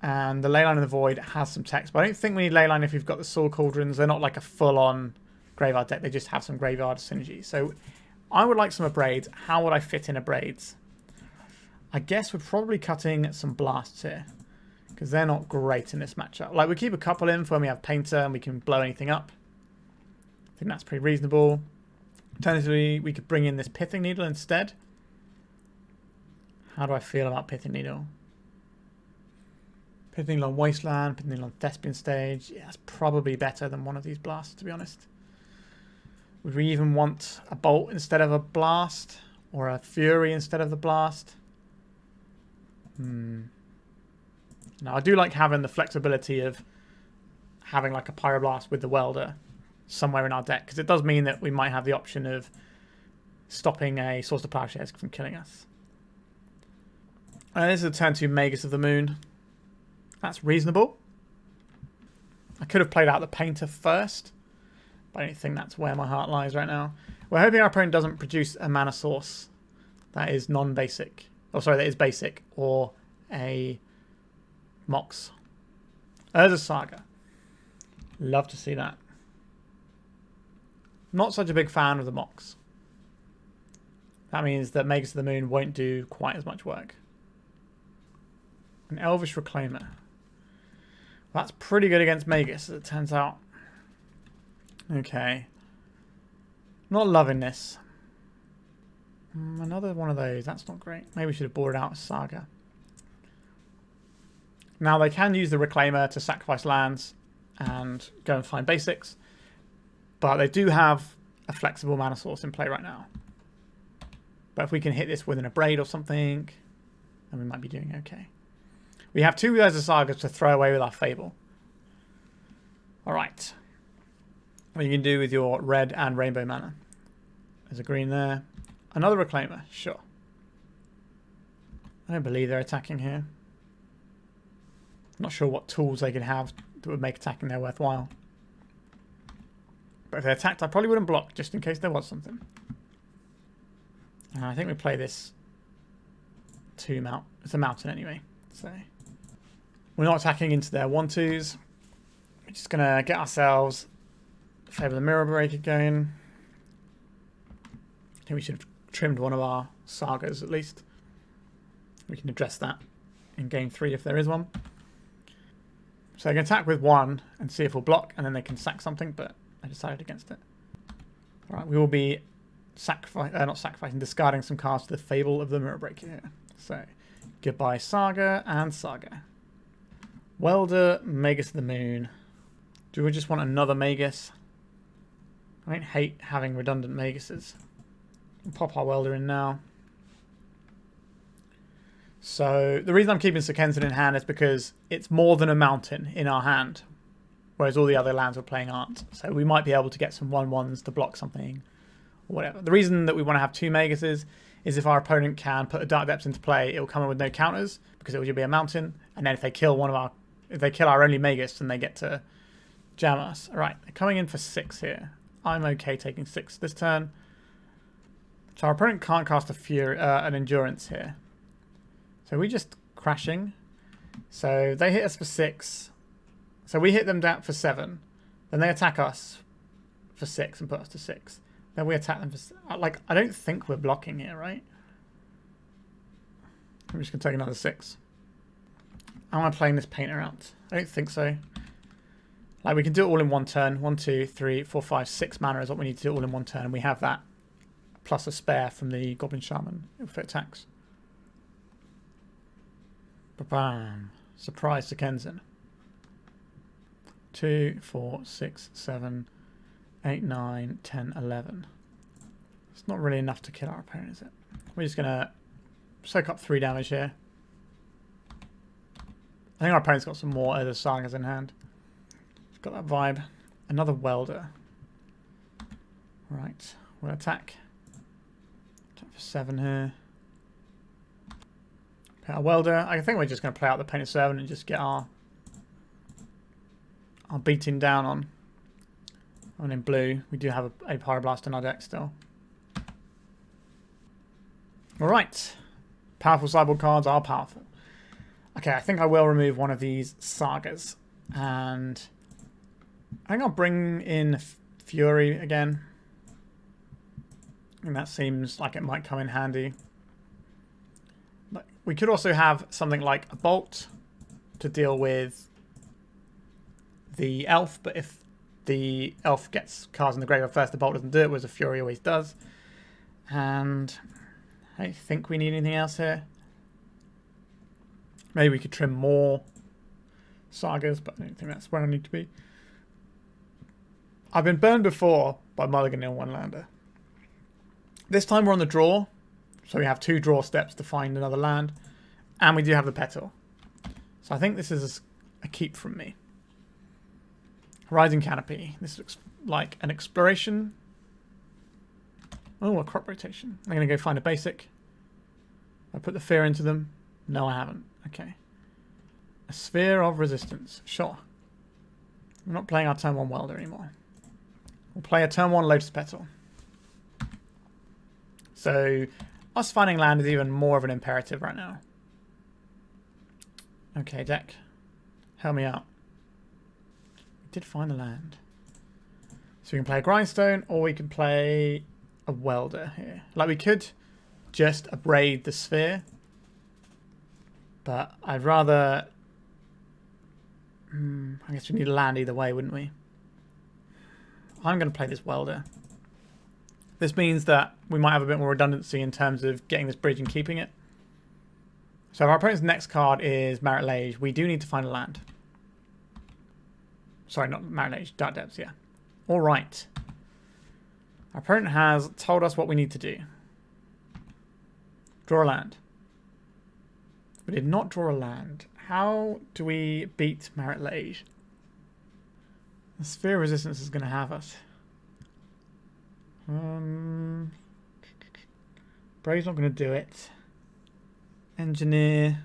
And the Leyline of the Void has some text. But I don't think we need Leyline if we've got the Soul Cauldrons. They're not like a full-on graveyard deck. They just have some graveyard synergy. So I would like some Abrades. How would I fit in Abrades? I guess we're probably cutting some blasts here, because they're not great in this matchup. Like, we keep a couple in for when we have Painter and we can blow anything up. I think that's pretty reasonable. Alternatively, we could bring in this Pithing Needle instead. How do I feel about Pithing Needle? Pithing Needle on Wasteland, Pithing Needle on Thespian stage. Yeah, that's probably better than one of these blasts, to be honest. Would we even want a Bolt instead of a Blast? Or a Fury instead of the Blast? Now, I do like having the flexibility of having like a Pyroblast with the Welder somewhere in our deck, because it does mean that we might have the option of stopping a Source of Plowshares from killing us. This is a turn 2 Magus of the Moon. That's reasonable. I could have played out the Painter first, but I don't think that's where my heart lies right now. We're hoping our opponent doesn't produce a mana source that is non-basic. Oh, sorry, that is basic, or a Mox. Urza Saga. Love to see that. Not such a big fan of the Mox. That means that Magus of the Moon won't do quite as much work. An Elvish Reclaimer. Well, that's pretty good against Magus, as it turns out. Okay. Not loving this. Another one of those. That's not great. Maybe we should have boarded out a Saga. Now, they can use the Reclaimer to sacrifice lands and go and find basics. But they do have a flexible mana source in play right now. But if we can hit this with an Abrade or something, then we might be doing okay. We have 2 Urza Sagas to throw away with our Fable. Alright. What you can do with your red and rainbow mana. There's a green there. Another Reclaimer, sure. I don't believe they're attacking here. I'm not sure what tools they could have that would make attacking there worthwhile. But if they attacked, I probably wouldn't block, just in case there was something. And I think we play this to mount. It's a mountain anyway, so we're not attacking into their 1/2s. We're just gonna get ourselves Fable the Mirror Breaker going. I think we should have trimmed one of our Sagas at least. We can address that in game 3 if there is one. So they can attack with 1 and see if we'll block, and then they can sack something, but I decided against it. Alright, we will be discarding some cards to the Fable of the Mirror Breaker here. So, goodbye Saga and Saga. Welder, Magus of the Moon. Do we just want another Magus? I don't hate having redundant Maguses. We'll pop our Welder in now. So the reason I'm keeping Sokenzan in hand is because it's more than a mountain in our hand, whereas all the other lands we're playing aren't. So we might be able to get some 1/1s to block something or whatever. The reason that we want to have 2 Maguses is if our opponent can put a Dark Depths into play, it will come in with no counters because it will be a mountain. And then if they kill our only Magus, then they get to jam us. All right, they're coming in for 6 here. I'm okay taking 6 this turn. So our opponent can't cast an Endurance here. So we're just crashing. So they hit us for 6. So we hit them down for 7. Then they attack us for 6 and put us to 6. Then we attack them for... Like, I don't think we're blocking here, right? I'm just going to take another 6. Am I playing this Painter out? I don't think so. Like, we can do it all in one turn. 1, 2, 3, 4, 5, 6 mana is what we need to do all in one turn. And we have that. Plus a spare from the Goblin Shaman if it attacks. Ba-bam. Surprise Sokenzan. 2, 4, 6, 7, 8, 9, 10, 11. It's not really enough to kill our opponent, is it? We're just going to soak up 3 damage here. I think our opponent's got some more other Sagas in hand. It's got that vibe. Another Welder. Right. We'll attack. Attack for 7 here. Play our Welder. I think we're just going to play out the Painter Servant and just get our beating down on. And in blue, we do have a Pyroblast in our deck still. Alright. Powerful sideboard cards are powerful. Okay, I think I will remove one of these Sagas. And I think I'll bring in Fury again. And that seems like it might come in handy. But we could also have something like a Bolt to deal with the Elf. But if the Elf gets cards in the graveyard first, the Bolt doesn't do it, whereas a Fury always does. And I don't think we need anything else here. Maybe we could trim more Sagas, but I don't think that's where I need to be. I've been burned before by mulliganing one lander. This time we're on the draw, so we have 2 draw steps to find another land, and we do have the Petal. So I think this is a keep from me. Horizon Canopy. This looks like an exploration. Oh, a crop rotation. I'm going to go find a basic. I put the fear into them. No, I haven't. Okay. A Sphere of Resistance. Sure. We're not playing our turn 1 Welder anymore. We'll play a turn 1 Lotus Petal. So, us finding land is even more of an imperative right now. Okay, deck. Help me out. We did find the land. So we can play a Grindstone, or we can play a Welder here. Like, we could just Abrade the Sphere. But I'd rather... I guess we need a land either way, wouldn't we? I'm going to play this Welder. This means that we might have a bit more redundancy in terms of getting this bridge and keeping it. So if our opponent's next card is Marit Lage, we do need to find a land. Sorry, not Marit Lage, Dark Depths, yeah. Alright. Our opponent has told us what we need to do. Draw a land. We did not draw a land. How do we beat Marit Lage? The Sphere of Resistance is going to have us. Bray's not going to do it. Engineer.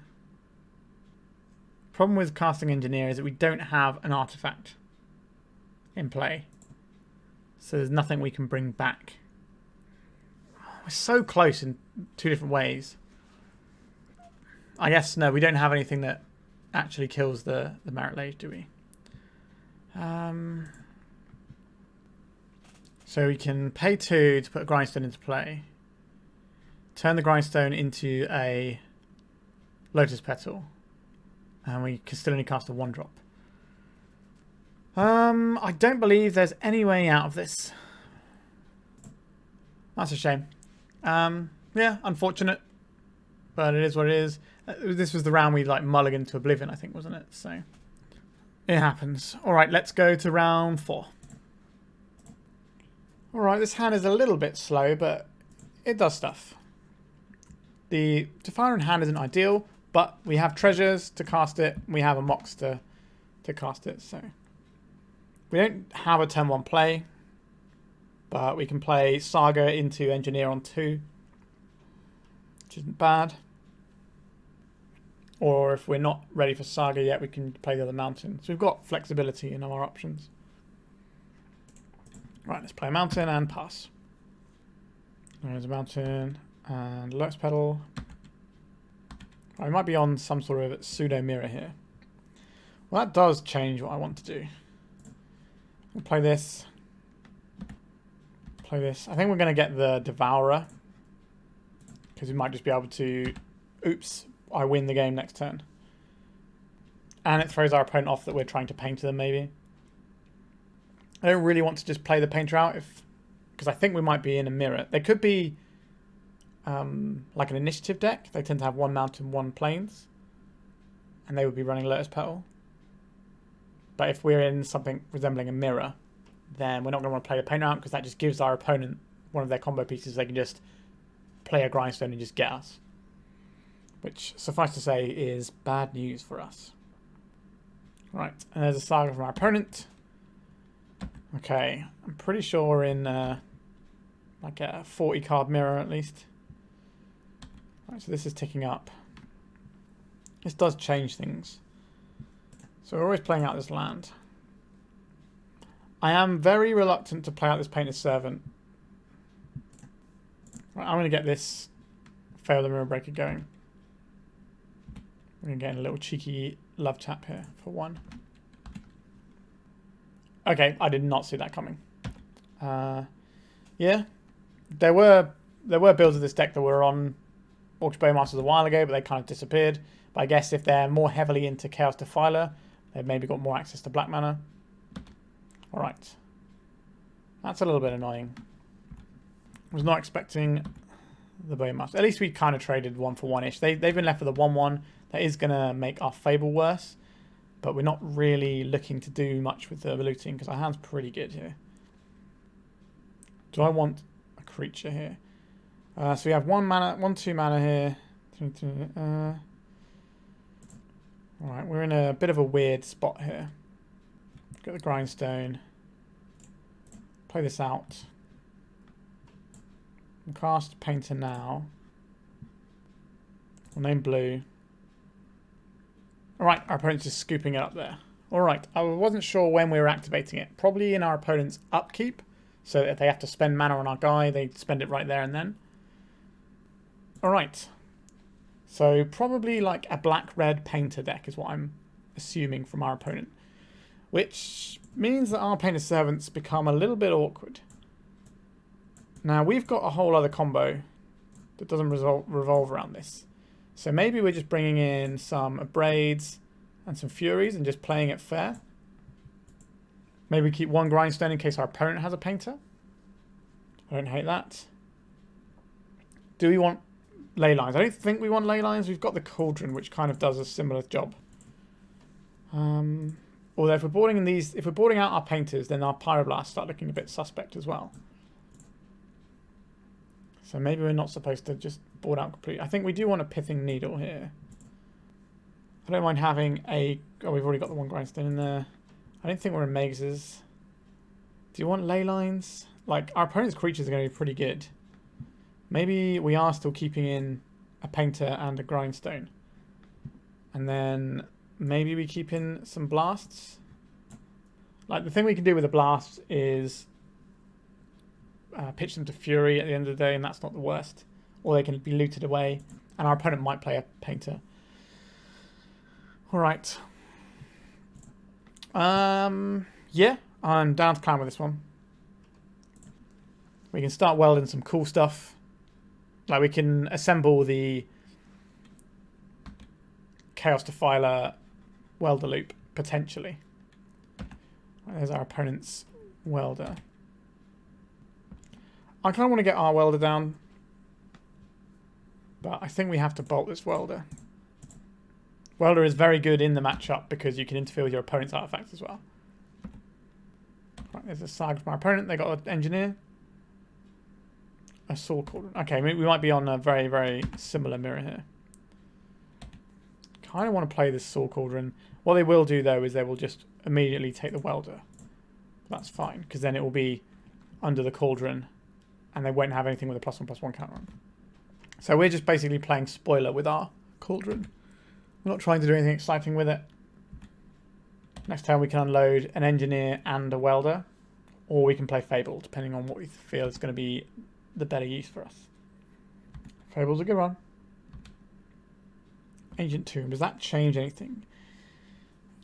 Problem with casting Engineer is that we don't have an artifact in play. So there's nothing we can bring back. We're so close in 2 different ways. I guess, no, we don't have anything that actually kills the Marit Lage, do we? So we can pay 2 to put a Grindstone into play. Turn the Grindstone into a Lotus Petal. And we can still only cast a 1-drop. I don't believe there's any way out of this. That's a shame. Yeah, unfortunate. But it is what it is. This was the round we like mulligan to oblivion, I think, wasn't it? So it happens. Alright, let's go to round 4. Alright, this hand is a little bit slow, but it does stuff. The Defiler in hand isn't ideal, but we have treasures to cast it. We have a Mox to cast it, so we don't have a turn 1 play, but we can play Saga into Engineer on 2, which isn't bad. Or if we're not ready for Saga yet, we can play the other mountain. So we've got flexibility in our options. Right, let's play a mountain and pass. There's a mountain and Lotus Petal. I might be on some sort of pseudo mirror here. Well, that does change what I want to do. We'll play this. Play this. I think we're going to get the Devourer, because we might just be able to... Oops, I win the game next turn. And it throws our opponent off that we're trying to painter them, maybe. I don't really want to just play the painter out, because I think we might be in a mirror. There could be like an initiative deck. They tend to have 1 mountain, 1 plains. And they would be running Lotus Petal. But if we're in something resembling a mirror, then we're not going to want to play the painter out, because that just gives our opponent one of their combo pieces. They can just play a grindstone and just get us. Which, suffice to say, is bad news for us. Right, and there's a Saga from our opponent. Okay, I'm pretty sure we're in like a 40 card mirror at least. Right, so this is ticking up. This does change things. So we're always playing out this land. I am very reluctant to play out this Painter's Servant. Right, I'm going to get this Fail the Mirror Breaker going. We're going to get a little cheeky love tap here for 1. Okay, I did not see that coming. Yeah, there were builds of this deck that were on Orcish Bowmasters a while ago, but they kind of disappeared. But I guess if they're more heavily into Chaos Defiler, they've maybe got more access to black mana. All right, that's a little bit annoying. I was not expecting the Bowmaster. At least we kind of traded 1 for 1-ish. They've been left with a 1/1 that is going to make our Fable worse. But we're not really looking to do much with the looting, because our hand's pretty good here. Do I want a creature here? So we have 1 mana, 1/2 mana here. Alright, we're in a bit of a weird spot here. Get the Grindstone. Play this out. We'll cast Painter now. We'll name blue. Alright, our opponent's just scooping it up there. Alright, I wasn't sure when we were activating it. Probably in our opponent's upkeep. So if they have to spend mana on our guy, they spend it right there and then. Alright. So probably like a black-red painter deck is what I'm assuming from our opponent. Which means that our Painter's Servants become a little bit awkward. Now we've got a whole other combo that doesn't revolve around this. So maybe we're just bringing in some Abrades and some Furies and just playing it fair. Maybe we keep 1 Grindstone in case our opponent has a Painter. I don't hate that. Do we want ley lines? I don't think we want ley lines. We've got the Cauldron, which kind of does a similar job. Although if we're boarding in these, if we're boarding out our Painters, then our Pyroblast start looking a bit suspect as well. So maybe we're not supposed to just board out completely. I think we do want a Pithing Needle here. I don't mind having a... Oh, we've already got the 1 Grindstone in there. I don't think we're in Megazes. Do you want ley lines? Like, our opponent's creatures are going to be pretty good. Maybe we are still keeping in a Painter and a Grindstone. And then maybe we keep in some Blasts. Like, the thing we can do with the Blasts is... pitch them to Fury at the end of the day, and that's not the worst. Or they can be looted away, and our opponent might play a Painter. Alright. Yeah, I'm down to climb with this one. We can start welding some cool stuff. Like, we can assemble the Chaos Defiler Welder loop, potentially. There's our opponent's Welder. I kind of want to get our Welder down, but I think we have to bolt this Welder. Welder is very good in the matchup because you can interfere with your opponent's artifacts as well. Right, there's a Saga from our opponent. They got an Engineer. A Soul Cauldron. Okay, we might be on a very, very similar mirror here. Kind of want to play this Soul Cauldron. What they will do, though, is they will just immediately take the Welder. That's fine, because then it will be under the Cauldron, and they won't have anything with a +1/+1 counter on. So we're just basically playing spoiler with our Cauldron. We're not trying to do anything exciting with it. Next turn we can unload an Engineer and a Welder, or we can play Fable, depending on what we feel is going to be the better use for us. Fable's a good one. Ancient Tomb, does that change anything?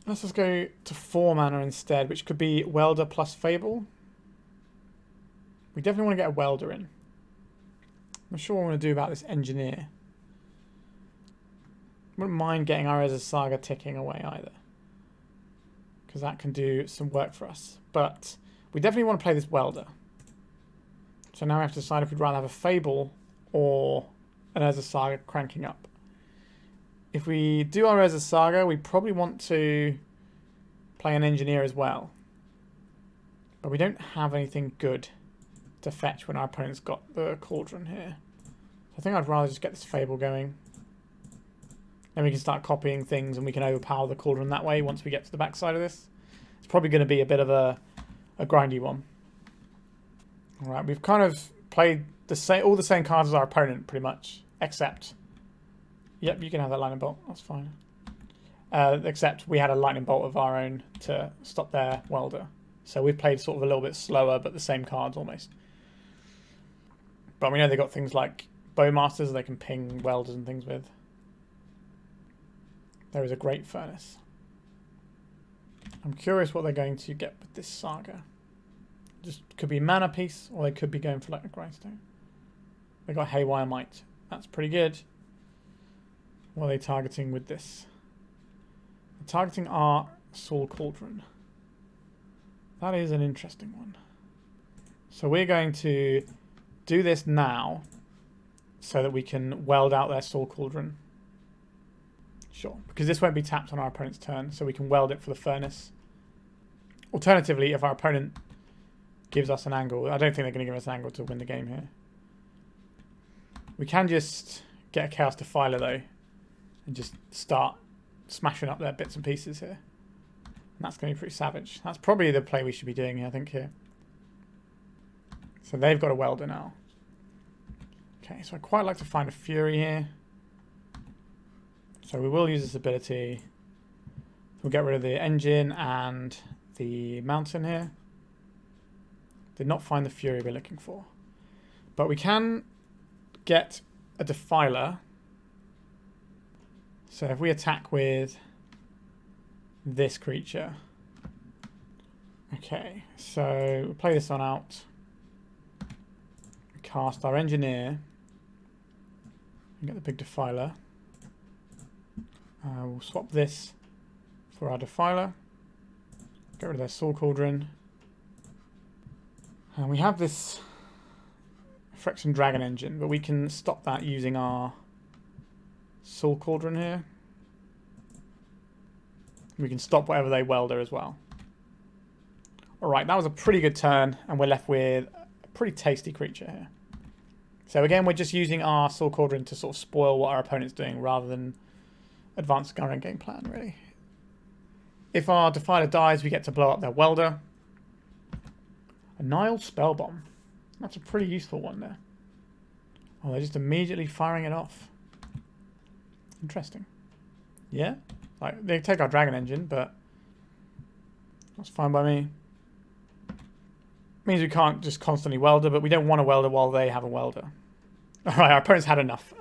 Let's just go to 4 mana instead, which could be Welder plus Fable. We definitely want to get a Welder in. I'm not sure what I want to do about this Engineer. Wouldn't mind getting our Urza Saga ticking away either, because that can do some work for us. But we definitely want to play this Welder. So now we have to decide if we'd rather have a Fable or an Urza Saga cranking up. If we do our Urza Saga, we probably want to play an Engineer as well. But we don't have anything good to fetch when our opponent's got the Cauldron here. So I think I'd rather just get this Fable going. Then we can start copying things and we can overpower the Cauldron that way once we get to the backside of this. It's probably going to be a bit of a grindy one. Alright, we've kind of played all the same cards as our opponent pretty much, except... Yep, you can have that lightning bolt, that's fine. Except we had a lightning bolt of our own to stop their Welder. So we've played sort of a little bit slower, but the same cards almost. But we know they've got things like Bowmasters they can ping Welders and things with. There is a Great Furnace. I'm curious what they're going to get with this Saga. Just could be mana piece, or they could be going for like a Grindstone. They got Haywire Might. That's pretty good. What are they targeting with this? They're targeting our Soul Cauldron. That is an interesting one. So we're going to do this now so that we can weld out their Soul Cauldron. Sure, because this won't be tapped on our opponent's turn, so we can weld it for the furnace. Alternatively, if our opponent gives us an angle, I don't think they're going to give us an angle to win the game here. We can just get a Chaos Defiler though, and just start smashing up their bits and pieces here. And that's going to be pretty savage. That's probably the play we should be doing, I think, here. So they've got a Welder now. Okay, so I'd quite like to find a Fury here. So we will use this ability. We'll get rid of the engine and the mountain here. Did not find the Fury we're looking for. But we can get a Defiler. So if we attack with this creature. Okay, so we'll play this one out. Cast our Engineer. And get the big Defiler. We'll swap this for our Defiler. Get rid of their Soul Cauldron. And we have this Phyrexian Dragon Engine, but we can stop that using our Soul Cauldron here. We can stop whatever they welder as well. Alright, that was a pretty good turn, and we're left with a pretty tasty creature here. So again, we're just using our Soul Cauldron to sort of spoil what our opponent's doing, rather than advance the current game plan, really. If our Defiler dies, we get to blow up their Welder. A Nile Spell Bomb. That's a pretty useful one there. Oh, they're just immediately firing it off. Interesting. Yeah. Like, they take our Dragon Engine, but that's fine by me. Means we can't just constantly welder, but we don't want a welder while they have a welder. Alright, our opponent's had enough.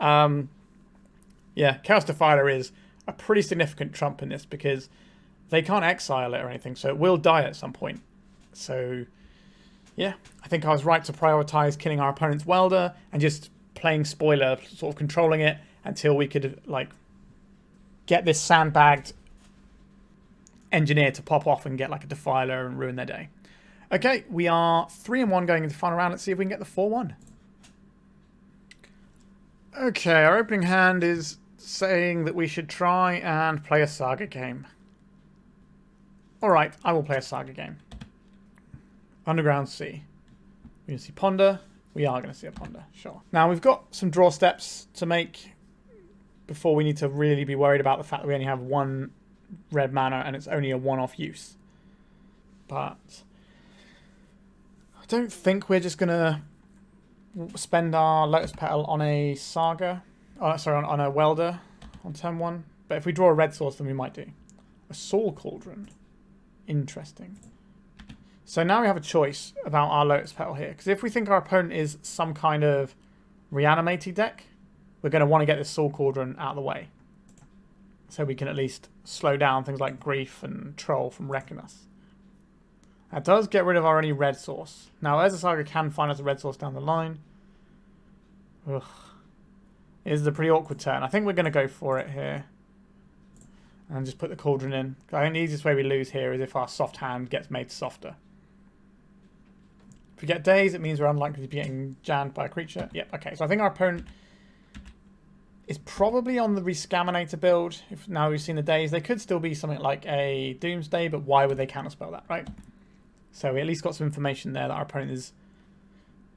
Yeah, Chaos Defiler is a pretty significant trump in this because they can't exile it or anything, so it will die at some point. So, yeah, I think I was right to prioritize killing our opponent's welder and just playing spoiler, sort of controlling it until we could, like, get this sandbagged Engineer to pop off and get, like, a Defiler and ruin their day. Okay, we are 3-1 going into the final round. Let's see if we can get the 4-1. Okay, our opening hand is saying that we should try and play a Saga game. Alright, I will play a Saga game. Underground Sea. We can see Ponder, We are going to see a ponder, sure. Now, we've got some draw steps to make before we need to really be worried about the fact that we only have 1 red mana and it's only a one-off use. But I don't think we're just going to spend our Lotus Petal on a Saga. On a Welder on turn 1. But if we draw a red source, then we might do. A Soul Cauldron. Interesting. So now we have a choice about our Lotus Petal here. Because if we think our opponent is some kind of reanimating deck, we're going to want to get this Soul Cauldron out of the way. So we can at least slow down things like Grief and Troll from wrecking us. That does get rid of our only red source. Now, Urza Saga can find us a red source down the line. Ugh. It is a pretty awkward turn. I think we're going to go for it here. And just put the Cauldron in. I think the easiest way we lose here is if our soft hand gets made softer. If we get Daze, it means we're unlikely to be getting jammed by a creature. Yep, okay. So I think our opponent is probably on the Rescaminator build. If now we've seen the Daze, they could still be something like a Doomsday, but why would they counterspell that, right? So we at least got some information there that our opponent is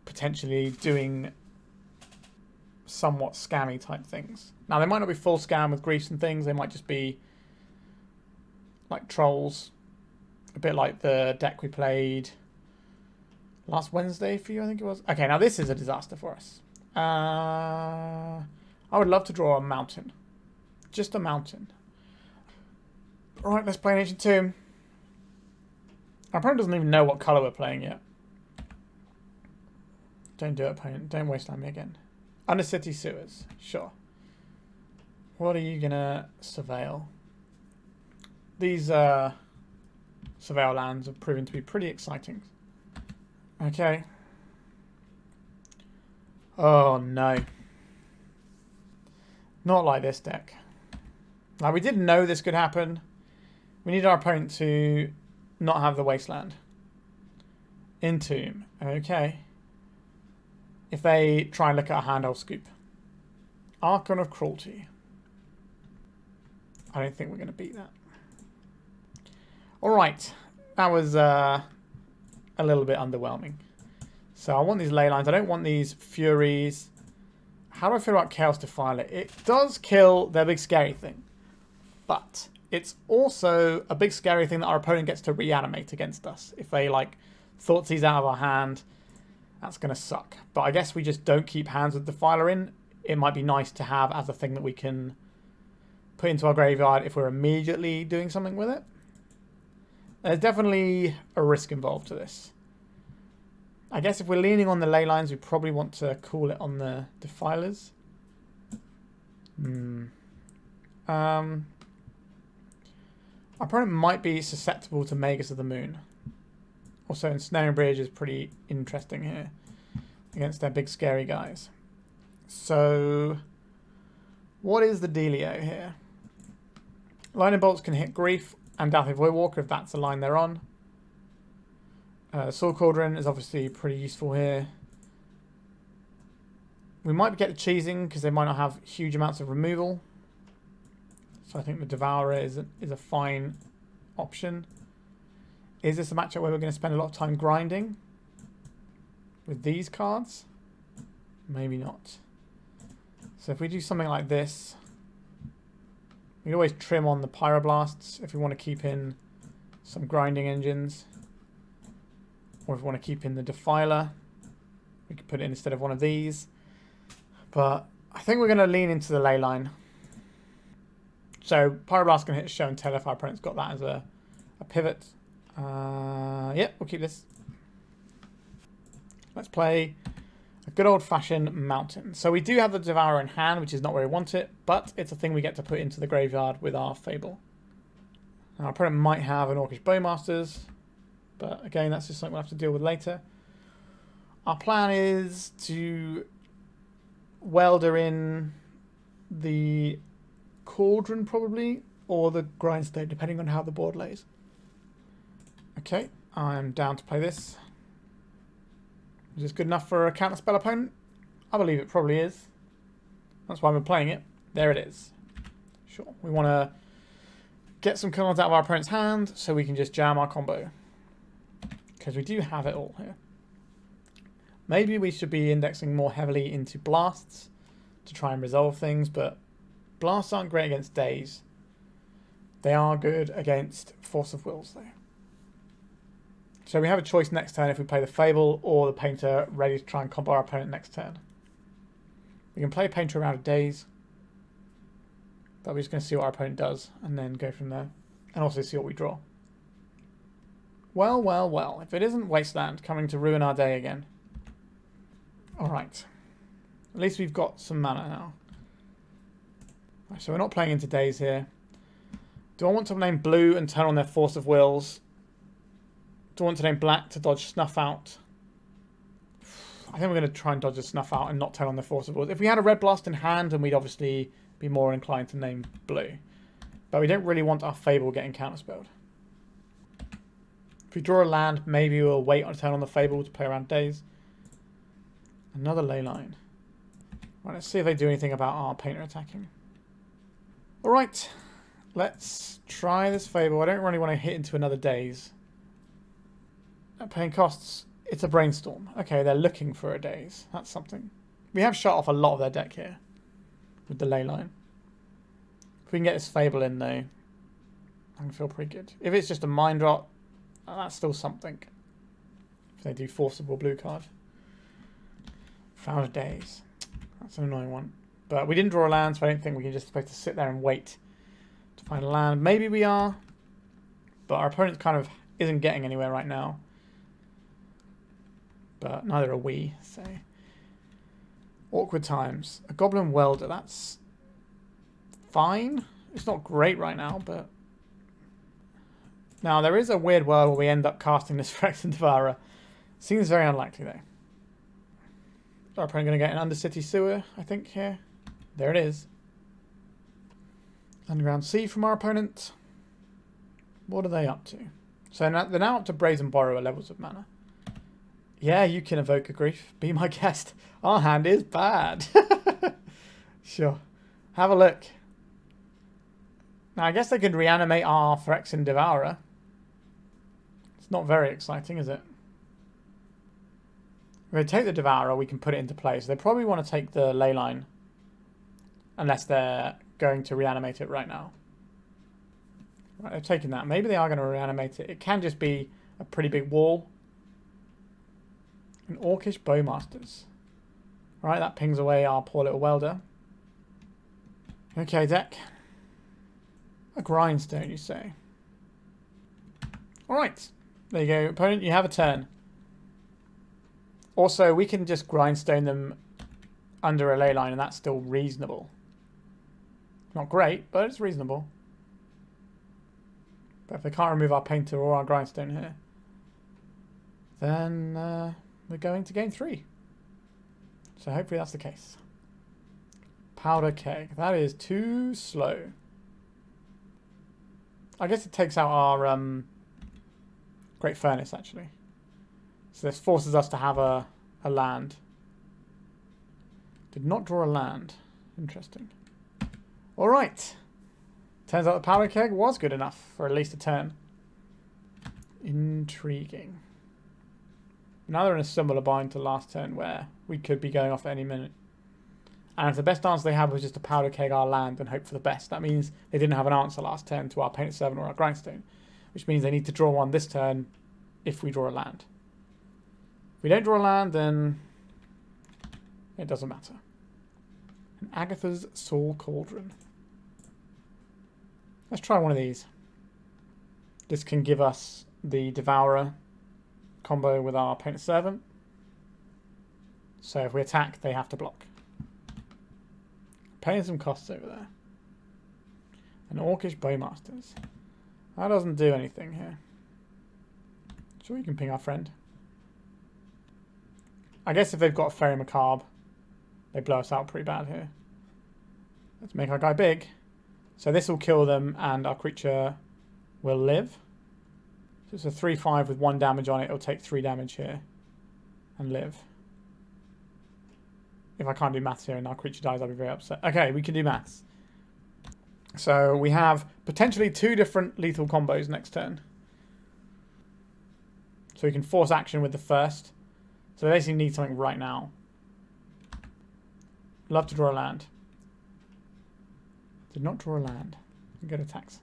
potentially doing somewhat scammy type things. Now, they might not be full scam with Griefs and things. They might just be like Trolls. A bit like the deck we played last Wednesday for you, I think it was. Okay, now this is a disaster for us. I would love to draw a mountain. Just a mountain. Alright, let's play an Ancient Tomb. Our opponent doesn't even know what colour we're playing yet. Don't do it, opponent. Don't wasteland me again. Undercity Sewers. Sure. What are you going to surveil? These surveil lands have proven to be pretty exciting. Okay. Oh, no. Not like this deck. Now, we didn't know this could happen. We need our opponent to not have the wasteland. Entomb. Okay. If they try and look at a hand, I'll scoop. Archon of Cruelty. I don't think we're going to beat that. Alright. That was a little bit underwhelming. So I want these ley lines. I don't want these Furies. How do I feel about Chaos Defiler? It does kill their big scary thing. But it's also a big scary thing that our opponent gets to reanimate against us. If they, like, Thoughtseize out of our hand, that's going to suck. But I guess we just don't keep hands with Defiler in. It might be nice to have as a thing that we can put into our graveyard if we're immediately doing something with it. There's definitely a risk involved to this. I guess if we're leaning on the ley lines, we probably want to cool it on the Defilers. Our opponent might be susceptible to Magus of the Moon. Also, Ensnaring Bridge is pretty interesting here against their big scary guys. So, what is the dealio here? Lightning Bolts can hit Grief and Dathomir Voidwalker if that's the line they're on. Soul Cauldron is obviously pretty useful here. We might get the cheesing because they might not have huge amounts of removal. So I think the Devourer is a fine option. Is this a matchup where we're going to spend a lot of time grinding with these cards? Maybe not. So if we do something like this, we can always trim on the Pyroblasts if we want to keep in some grinding engines. Or if we want to keep in the Defiler, we could put it in instead of one of these. But I think we're going to lean into the ley line. So Pyroblast can hit show and tell if our opponent's got that as a pivot. Yep, we'll keep this. Let's play a good old-fashioned mountain. So we do have the Devourer in hand, which is not where we want it, but it's a thing we get to put into the graveyard with our Fable. Now, our opponent might have an Orcish Bowmasters, but again, that's just something we'll have to deal with later. Our plan is to Welder in the Cauldron, probably, or the Grindstone, depending on how the board lays. Okay, I'm down to play this. Is this good enough for a counterspell opponent? I believe it probably is. That's why we're playing it. There it is. Sure. We want to get some cards out of our opponent's hand so we can just jam our combo. Because we do have it all here. Maybe we should be indexing more heavily into blasts to try and resolve things, but blasts aren't great against days. They are good against Force of Wills, though. So we have a choice next turn if we play the Fable or the Painter, ready to try and combo our opponent next turn. We can play Painter around of days, but we're just going to see what our opponent does and then go from there. And also see what we draw. Well, well, well. If it isn't Wasteland coming to ruin our day again. Alright. At least we've got some mana now. Right, so we're not playing into days here. Do I want to name blue and turn on their Force of Wills? Do I want to name black to dodge Snuff Out? I think we're going to try and dodge a Snuff Out and not turn on their Force of Wills. If we had a Red Blast in hand, then we'd obviously be more inclined to name blue. But we don't really want our Fable getting counterspelled. If we draw a land, maybe we'll wait on a turn on the Fable to play around days. Another Leyline. Right, let's see if they do anything about our Painter attacking. Alright, let's try this Fable. I don't really want to hit into another daze. Paying costs, it's a Brainstorm. Okay, they're looking for a daze. That's something. We have shut off a lot of their deck here with the Leyline. If we can get this Fable in, though, I can feel pretty good. If it's just a Mind Rot, that's still something. If they do Forcible blue card. Found a Daze. That's an annoying one. But we didn't draw a land, so I don't think we can just supposed to sit there and wait to find a land. Maybe we are. But our opponent kind of isn't getting anywhere right now. But neither are we, so... Awkward times. A Goblin Welder, that's fine. It's not great right now, but... Now, there is a weird world where we end up casting this Phyrexian Devourer. Seems very unlikely, though. Our opponent going to get an Undercity Sewer, I think, here. There it is. Underground Sea from our opponent. What are they up to? So now, they're now up to Brazen Borrower levels of mana. Yeah, you can evoke a grief. Be my guest. Our hand is bad. Sure. Have a look. Now, I guess they could reanimate our Phyrexian Devourer. It's not very exciting, is it? If we take the Devourer, we can put it into play. So they probably want to take the Leyline. Unless they're going to reanimate it right now. Right, they've taken that. Maybe they are going to reanimate it. It can just be a pretty big wall. And Orcish Bowmasters. Right, that pings away our poor little Welder. Okay, deck. A Grindstone, you say. Alright. There you go. Opponent, you have a turn. Also, we can just Grindstone them under a Leyline, and that's still reasonable. Not great, but it's reasonable. But if they can't remove our Painter or our Grindstone here, then we're going to game 3. So hopefully that's the case. Powder Keg. That is too slow. I guess it takes out our Great Furnace, actually. So this forces us to have a land. Did not draw a land. Interesting. Alright. Turns out the Powder Keg was good enough for at least a turn. Intriguing. Now they're in a similar bind to last turn where we could be going off at any minute. And if the best answer they had was just to Powder Keg our land and hope for the best, that means they didn't have an answer last turn to our Painted Servant or our Grindstone. Which means they need to draw one this turn if we draw a land. If we don't draw a land, then it doesn't matter. And Agatha's Soul Cauldron. Let's try one of these. This can give us the Devourer combo with our Painted Servant. So if we attack, they have to block. Paying some costs over there. And Orcish Bowmasters. That doesn't do anything here. Sure, you can ping our friend. I guess if they've got a Fairy Macabre, they blow us out pretty bad here. Let's make our guy big. So this will kill them and our creature will live. So it's a 3/5 with 1 damage on it. It'll take 3 damage here and live. If I can't do maths here and our creature dies, I'll be very upset. Okay, we can do maths. So we have potentially 2 different lethal combos next turn. So we can force action with the first. So we basically need something right now. Love to draw a land. Did not draw a land. Good attacks.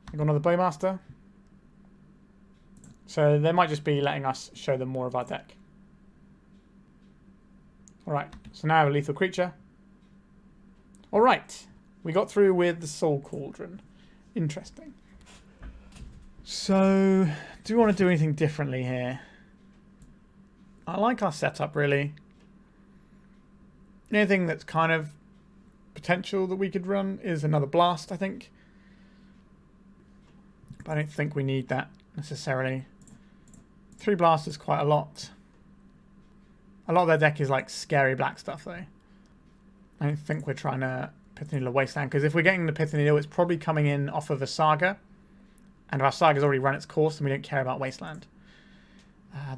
I got another Bowmaster. So they might just be letting us show them more of our deck. Alright, so now I have a lethal creature. Alright, we got through with the Soul Cauldron. Interesting. So, do we want to do anything differently here? I like our setup, really. The only thing that's kind of potential that we could run is another blast, I think. But I don't think we need that necessarily. 3 blasts is quite a lot. A lot of their deck is like scary black stuff, though. I don't think we're trying to Pithing Needle Wasteland, because if we're getting the Pithing Needle, it's probably coming in off of a Saga. And our Saga's already run its course, and we don't care about Wasteland.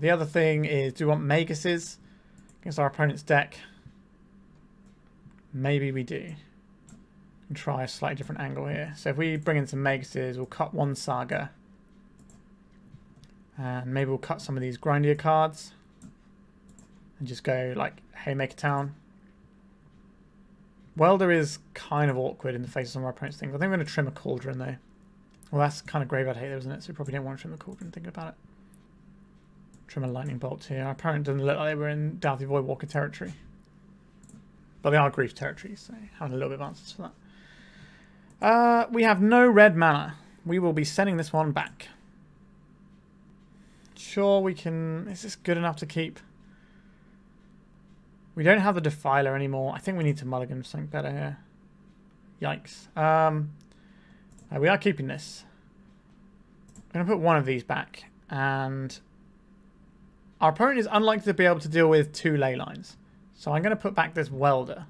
The other thing is, do we want Maguses against our opponent's deck? Maybe we do. And try a slightly different angle here. So if we bring in some Maguses, we'll cut 1 Saga. And maybe we'll cut some of these Grindier cards. And just go like Haymaker Town. Welder is kind of awkward in the face of some of our opponent's things. I think we're going to trim a Cauldron though. Well, that's kind of Graveyard Hater, isn't it? So we probably don't want to trim a Cauldron, thinking about it. Trim a Lightning Bolt here. Our opponent doesn't look like they were in Doughty Voidwalker territory. But they are Grief territory, so having a little bit of answers for that. We have no red mana. We will be sending this one back. Sure, we can... Is this good enough to keep? We don't have the Defiler anymore. I think we need to mulligan something better here. Yikes. We are keeping this. I'm going to put one of these back. And our opponent is unlikely to be able to deal with 2 ley lines. So I'm going to put back this Welder.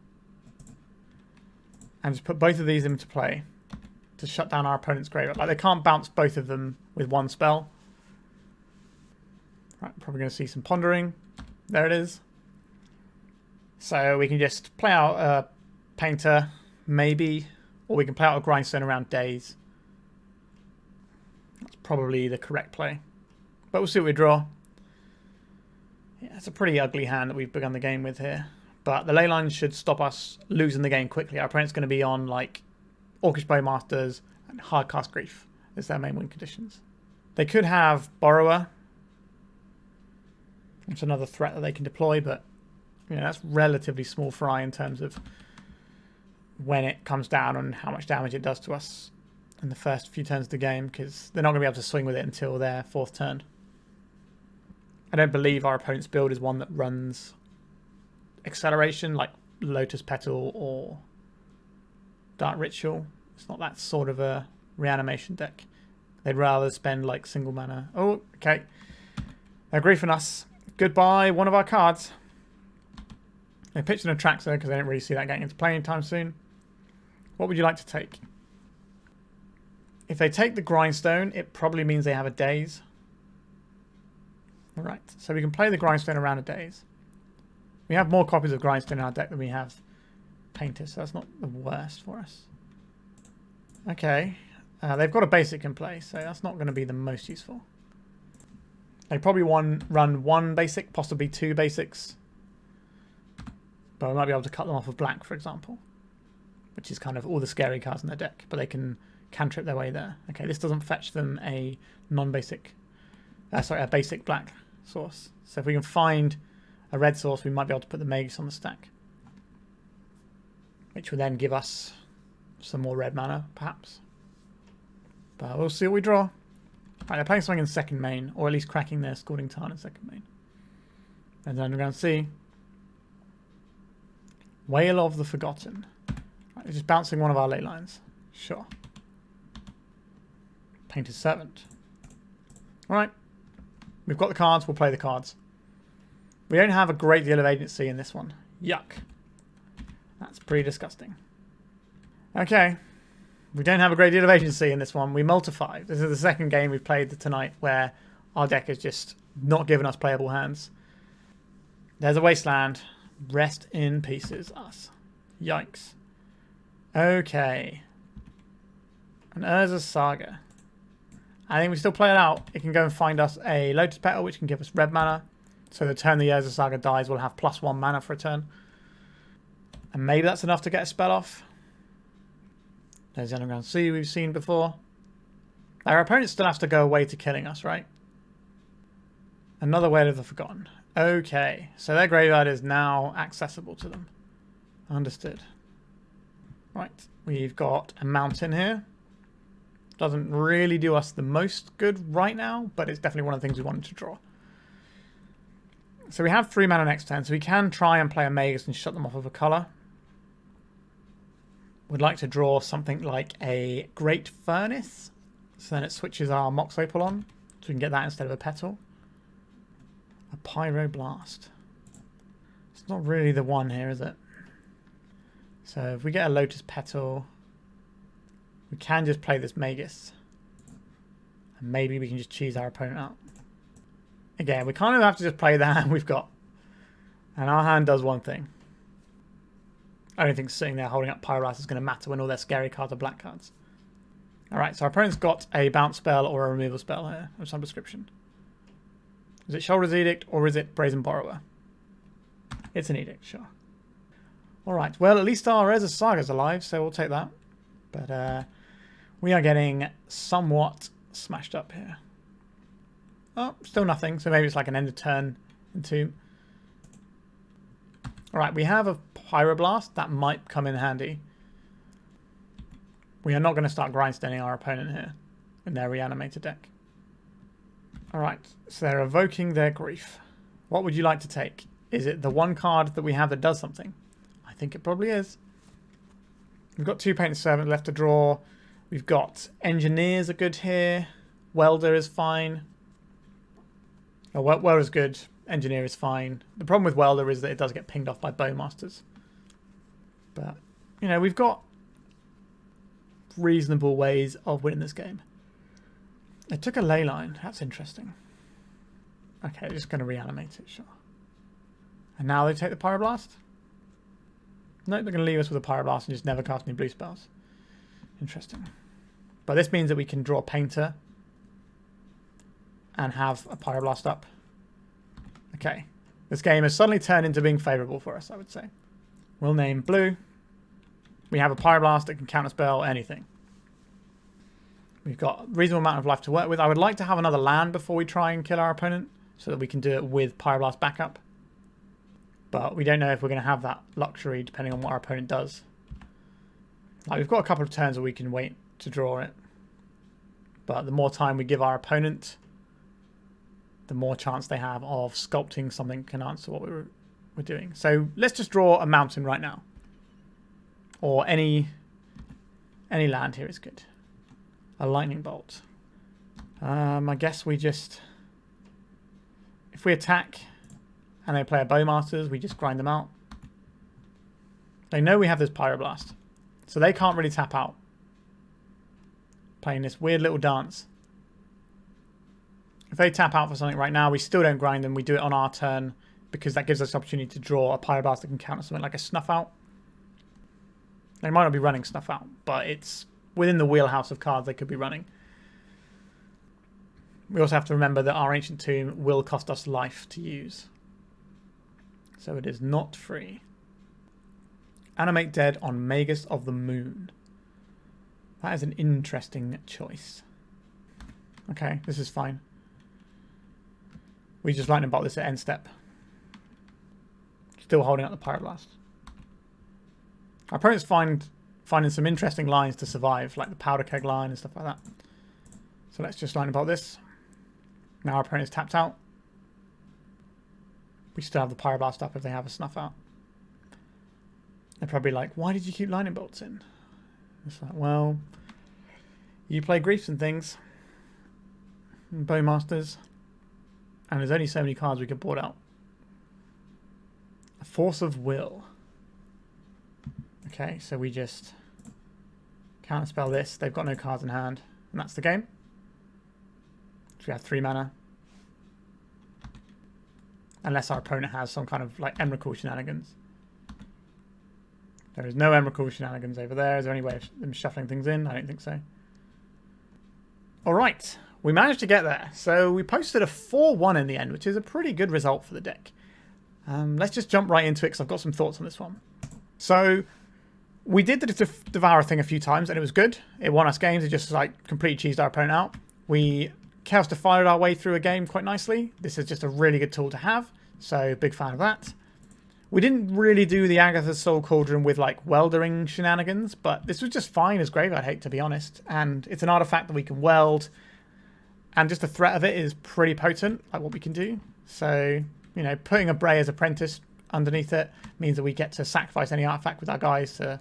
And just put both of these into play to shut down our opponent's graveyard. Like, they can't bounce both of them with 1 spell. Right, probably going to see some Pondering. There it is. So we can just play out a Painter, maybe. Or we can play out a Grindstone around Days. That's probably the correct play. But we'll see what we draw. Yeah, it's a pretty ugly hand that we've begun the game with here. But the ley lines should stop us losing the game quickly. Our opponent's going to be on like Orcish Bowmasters and Hardcast Grief as their main win conditions. They could have Borrower. It's another threat that they can deploy, but you know, that's relatively small fry in terms of when it comes down and how much damage it does to us in the first few turns of the game, because they're not going to be able to swing with it until their 4th turn. I don't believe our opponent's build is one that runs acceleration like Lotus Petal or Dark Ritual. It's not that sort of a reanimation deck. They'd rather spend like single mana. Oh, okay. They're griefing us. Goodbye, one of our cards. They pitched an Attractor because they didn't really see that getting into play anytime soon. What would you like to take? If they take the Grindstone, it probably means they have a Daze. Right, so we can play the Grindstone around a Daze. We have more copies of Grindstone in our deck than we have Painter, so that's not the worst for us. Okay, they've got a basic in play, so that's not going to be the most useful. They probably run 1 basic, possibly 2 basics. But we might be able to cut them off of black, for example. Which is kind of all the scary cards in their deck. But they can cantrip their way there. Okay, this doesn't fetch them a non-basic... a basic black source. So if we can find a red source, we might be able to put the Magus on the stack. Which would then give us some more red mana, perhaps. But we'll see what we draw. Right, they're playing something in second main, or at least cracking their Scalding Tarn in second main. And then Underground Sea. Wail of the Forgotten. Right, they're just bouncing one of our ley lines. Sure. Painted Servant. Alright. We've got the cards, we'll play the cards. We don't have a great deal of agency in this one. Yuck. That's pretty disgusting. Okay. We don't have a great deal of agency in this one. We multiply. This is the second game we've played tonight where our deck has just not given us playable hands. There's a Wasteland. Rest in pieces, us. Yikes. Okay. An Urza Saga. I think we still play it out. It can go and find us a Lotus Petal, which can give us red mana. So the turn the Urza Saga dies, we'll have +1 mana for a turn. And maybe that's enough to get a spell off. There's the Underground Sea we've seen before. Our opponent still has to go away to killing us, right? Another Welder of the Forgotten. Okay, so their graveyard is now accessible to them. Understood. Right, we've got a mountain here. Doesn't really do us the most good right now, but it's definitely one of the things we wanted to draw. So we have 3 mana next turn, so we can try and play a Magus and shut them off of a colour. We'd like to draw something like a Great Furnace, so then it switches our Mox Opal on, so we can get that instead of a Petal. A Pyroblast. It's not really the one here, is it? So if we get a Lotus Petal, we can just play this Magus. And maybe we can just cheese our opponent out. Again, we kind of have to just play the hand we've got. And our hand does one thing. I don't think sitting there holding up Pyroblast is going to matter when all their scary cards are black cards. Alright, so our opponent's got a bounce spell or a removal spell here of some description. Is it Shoulder's Edict or is it Brazen Borrower? It's an Edict, sure. Alright, well at least our Urza Saga's alive, so we'll take that. But we are getting somewhat smashed up here. Oh, still nothing, so maybe it's like an end of turn entomb. Alright, we have a Pyroblast. That might come in handy. We are not going to start grindstoning our opponent here in their reanimated deck. Alright, so they're evoking their grief. What would you like to take? Is it the one card that we have that does something? I think it probably is. We've got 2 Painted Servant left to draw. We've got Engineers are good here. Welder is fine. Oh, Welder's good. Engineer is fine. The problem with Welder is that it does get pinged off by Bowmasters. But, you know, we've got reasonable ways of winning this game. They took a ley line. That's interesting. Okay, they're just going to reanimate it, sure. And now they take the Pyroblast? Nope, they're going to leave us with a Pyroblast and just never cast any blue spells. Interesting. But this means that we can draw Painter and have a Pyroblast up. Okay. This game has suddenly turned into being favourable for us, I would say. We'll name blue. We have a Pyroblast that can counterspell anything. We've got a reasonable amount of life to work with. I would like to have another land before we try and kill our opponent so that we can do it with Pyroblast backup. But we don't know if we're going to have that luxury depending on what our opponent does. Like, we've got a couple of turns where we can wait to draw it. But the more time we give our opponent, the more chance they have of sculpting something that can answer what we're doing. So let's just draw a mountain right now. Or any land here is good. A lightning bolt. I guess we just... If we attack and they play a Bowmasters, we just grind them out. They know we have this Pyroblast. So they can't really tap out. Playing this weird little dance. If they tap out for something right now, we still don't grind them. We do it on our turn because that gives us the opportunity to draw a Pyroblast that can counter something like a Snuff Out. They might not be running Snuff Out, but it's within the wheelhouse of cards they could be running. We also have to remember that our Ancient Tomb will cost us life to use. So it is not free. Animate Dead on Magus of the Moon. That is an interesting choice. Okay, this is fine. We just lightning bolt this at end step. Still holding up the Pyroblast. Our opponent's finding some interesting lines to survive, like the Powder Keg line and stuff like that. So let's just lightning bolt this. Now our opponent's tapped out. We still have the Pyroblast up if they have a Snuff Out. They're probably like, why did you keep lightning bolts in? It's like, well, you play Griefs and things. And Bowmasters. And there's only so many cards we could board out. A Force of Will. Okay, so we just counterspell this. They've got no cards in hand. And that's the game. So we have 3 mana. Unless our opponent has some kind of like Emrakul shenanigans. There is no Emrakul shenanigans over there. Is there any way of them shuffling things in? I don't think so. Alright. we managed to get there. So we posted a 4-1 in the end, which is a pretty good result for the deck. Let's just jump right into it because I've got some thoughts on this one. So we did the Devourer thing a few times and it was good. It won us games. It just like completely cheesed our opponent out. We Chaos Defiler our way through a game quite nicely. This is just a really good tool to have. So big fan of that. We didn't really do the Agatha Soul Cauldron with like weldering shenanigans, but this was just fine as Graveyard Hate, to be honest. And it's an artifact that we can weld. And just the threat of it is pretty potent, like what we can do. So, you know, putting a Breya's Apprentice underneath it means that we get to sacrifice any artifact with our guys to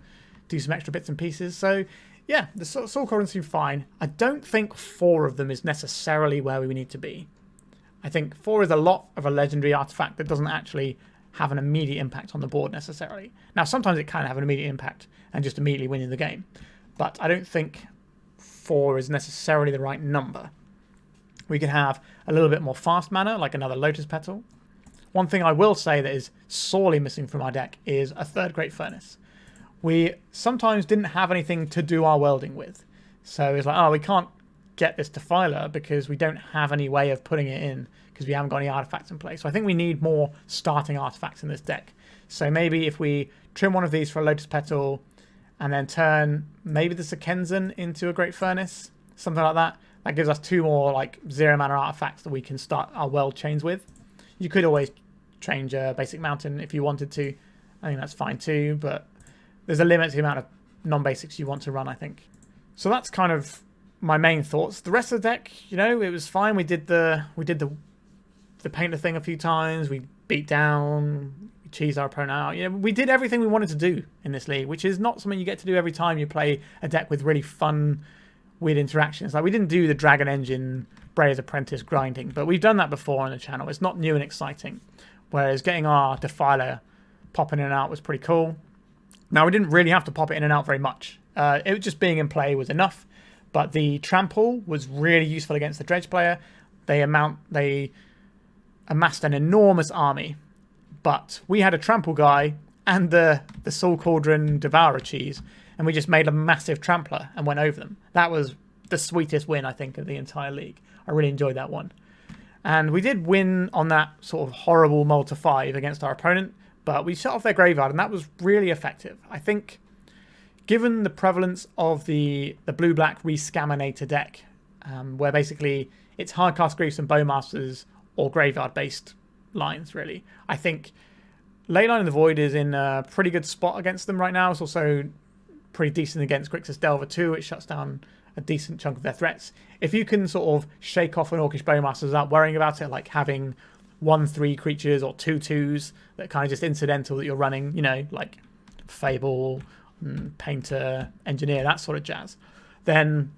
do some extra bits and pieces. So, yeah, the Soul Cauldron seem fine. I don't think 4 of them is necessarily where we need to be. I think 4 is a lot of a legendary artifact that doesn't actually have an immediate impact on the board necessarily. Now, sometimes it can have an immediate impact and just immediately winning the game. But I don't think 4 is necessarily the right number. We can have a little bit more fast mana, like another Lotus Petal. One thing I will say that is sorely missing from our deck is a 3rd Great Furnace. We sometimes didn't have anything to do our welding with. So it's like, oh, we can't get this Defiler because we don't have any way of putting it in because we haven't got any artifacts in place. So I think we need more starting artifacts in this deck. So maybe if we trim one of these for a Lotus Petal and then turn maybe the Sokenzan into a Great Furnace, something like that. That gives us 2 more like 0 mana artifacts that we can start our weld chains with. You could always change a basic mountain if you wanted to. I think that's fine too, but there's a limit to the amount of non-basics you want to run, I think. So that's kind of my main thoughts. The rest of the deck, you know, it was fine. We did the Painter thing a few times. We beat down, we cheesed our opponent out. You know, we did everything we wanted to do in this league, which is not something you get to do every time you play a deck with really fun, weird interactions. Like we didn't do the Dragon Engine, Breya's Apprentice grinding, but we've done that before on the channel. It's not new and exciting. Whereas getting our Defiler popping in and out was pretty cool. Now, we didn't really have to pop it in and out very much. It was just being in play was enough. But the Trample was really useful against the Dredge player. They amassed an enormous army. But we had a Trample guy and the Soul Cauldron Devourer cheese. And we just made a massive Trampler and went over them. That was the sweetest win, I think, of the entire league. I really enjoyed that one. And we did win on that sort of horrible mull to 5 against our opponent. But we shut off their graveyard, and that was really effective. I think, given the prevalence of the blue-black Rescaminator deck, where basically it's Hardcast Griefs and Bowmasters or graveyard-based lines, really. I think Leyline of the Void is in a pretty good spot against them right now. It's also pretty decent against Grixis Delver too. It shuts down a decent chunk of their threats. If you can sort of shake off an Orcish Bowmaster without worrying about it, like having 1/3 creatures or 2/2s that kind of just incidental that you're running, you know, like Fable, Painter, Engineer, that sort of jazz, then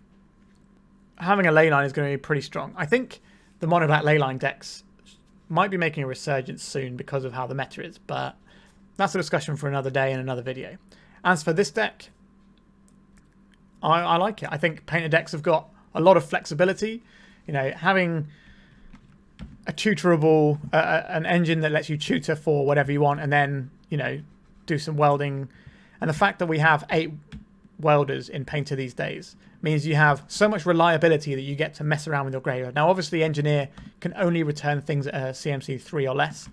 having a Leyline is going to be pretty strong. I think the mono black Leyline decks might be making a resurgence soon because of how the meta is, but that's a discussion for another day in another video. As for this deck, I like it. I think Painter decks have got a lot of flexibility. You know, having a tutorable, an engine that lets you tutor for whatever you want and then, you know, do some welding. And the fact that we have 8 welders in Painter these days means you have so much reliability that you get to mess around with your graveyard. Now, obviously, Engineer can only return things at a CMC 3 or less.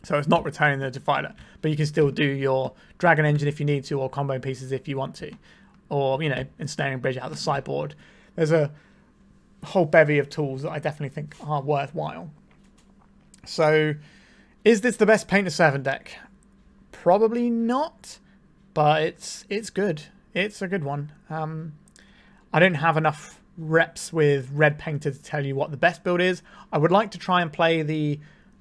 So it's not returning the Defiler, but you can still do your Dragon Engine if you need to, or combo pieces if you want to. Or, you know, Ensnaring Bridge out of the sideboard. There's a whole bevy of tools that I definitely think are worthwhile. So, is this the best Painter 7 deck? Probably not, but it's good. It's a good one. I don't have enough reps with Red Painter to tell you what the best build is. I would like to try and play the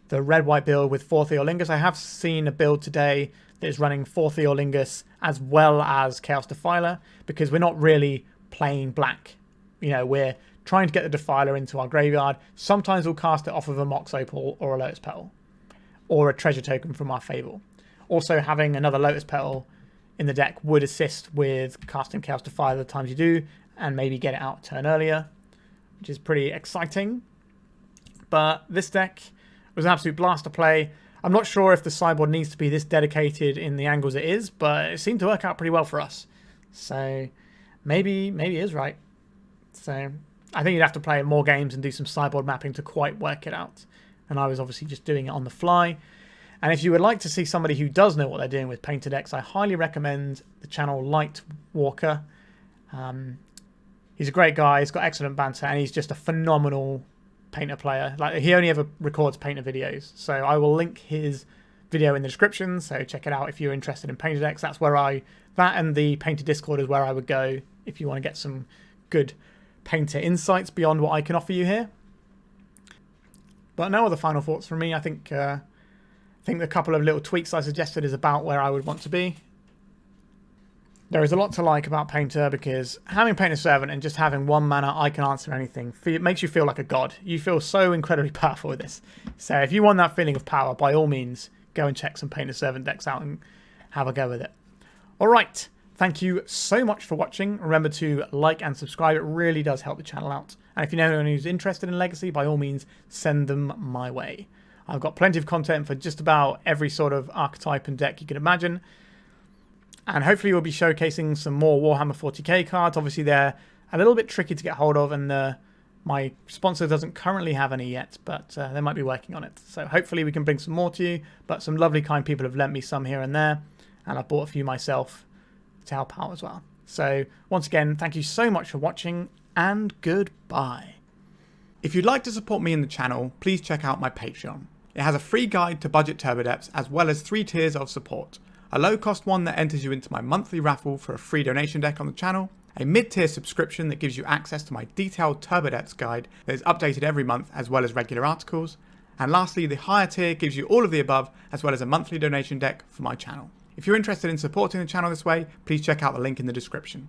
red-white build with 4 Theolingus. I have seen a build today that is running 4 Theolingus as well as Chaos Defiler, because we're not really playing black. You know, we're trying to get the Defiler into our graveyard. Sometimes we'll cast it off of a Mox Opal or a Lotus Petal, or a treasure token from our Fable. Also, having another Lotus Petal in the deck would assist with casting Chaos Defiler the times you do, and maybe get it out a turn earlier, which is pretty exciting. But this deck was an absolute blast to play. I'm not sure if the sideboard needs to be this dedicated in the angles it is, but it seemed to work out pretty well for us. So maybe it is right. So I think you'd have to play more games and do some sideboard mapping to quite work it out. And I was obviously just doing it on the fly. And if you would like to see somebody who does know what they're doing with painted decks, I highly recommend the channel Light Walker. He's a great guy, he's got excellent banter, and he's just a phenomenal painter player. Like, he only ever records painter videos. So I will link his video in the description, so check it out if you're interested in painted decks. That's where that and the painter Discord is where I would go if you want to get some good painter insights beyond what I can offer you here. But no other final thoughts from me. I think the couple of little tweaks I suggested is about where I would want to be. There is a lot to like about Painter, because having Painter Servant and just having 1 mana I can answer anything, it makes you feel like a god. You feel so incredibly powerful with this. So if you want that feeling of power, by all means, go and check some Painter Servant decks out and have a go with it. Alright, thank you so much for watching. Remember to like and subscribe, it really does help the channel out. And if you know anyone who's interested in Legacy, by all means, send them my way. I've got plenty of content for just about every sort of archetype and deck you can imagine. And hopefully we'll be showcasing some more Warhammer 40k cards. Obviously they're a little bit tricky to get hold of, and my sponsor doesn't currently have any yet, but they might be working on it. So hopefully we can bring some more to you, but some lovely kind people have lent me some here and there, and I've bought a few myself to help out as well. So once again, thank you so much for watching, and goodbye. If you'd like to support me in the channel, please check out my Patreon. It has a free guide to budget turbo depths, as well as 3 tiers of support. A low-cost one that enters you into my monthly raffle for a free donation deck on the channel, a mid-tier subscription that gives you access to my detailed turbo depths guide that is updated every month, as well as regular articles, and lastly, the higher tier gives you all of the above, as well as a monthly donation deck for my channel. If you're interested in supporting the channel this way, please check out the link in the description.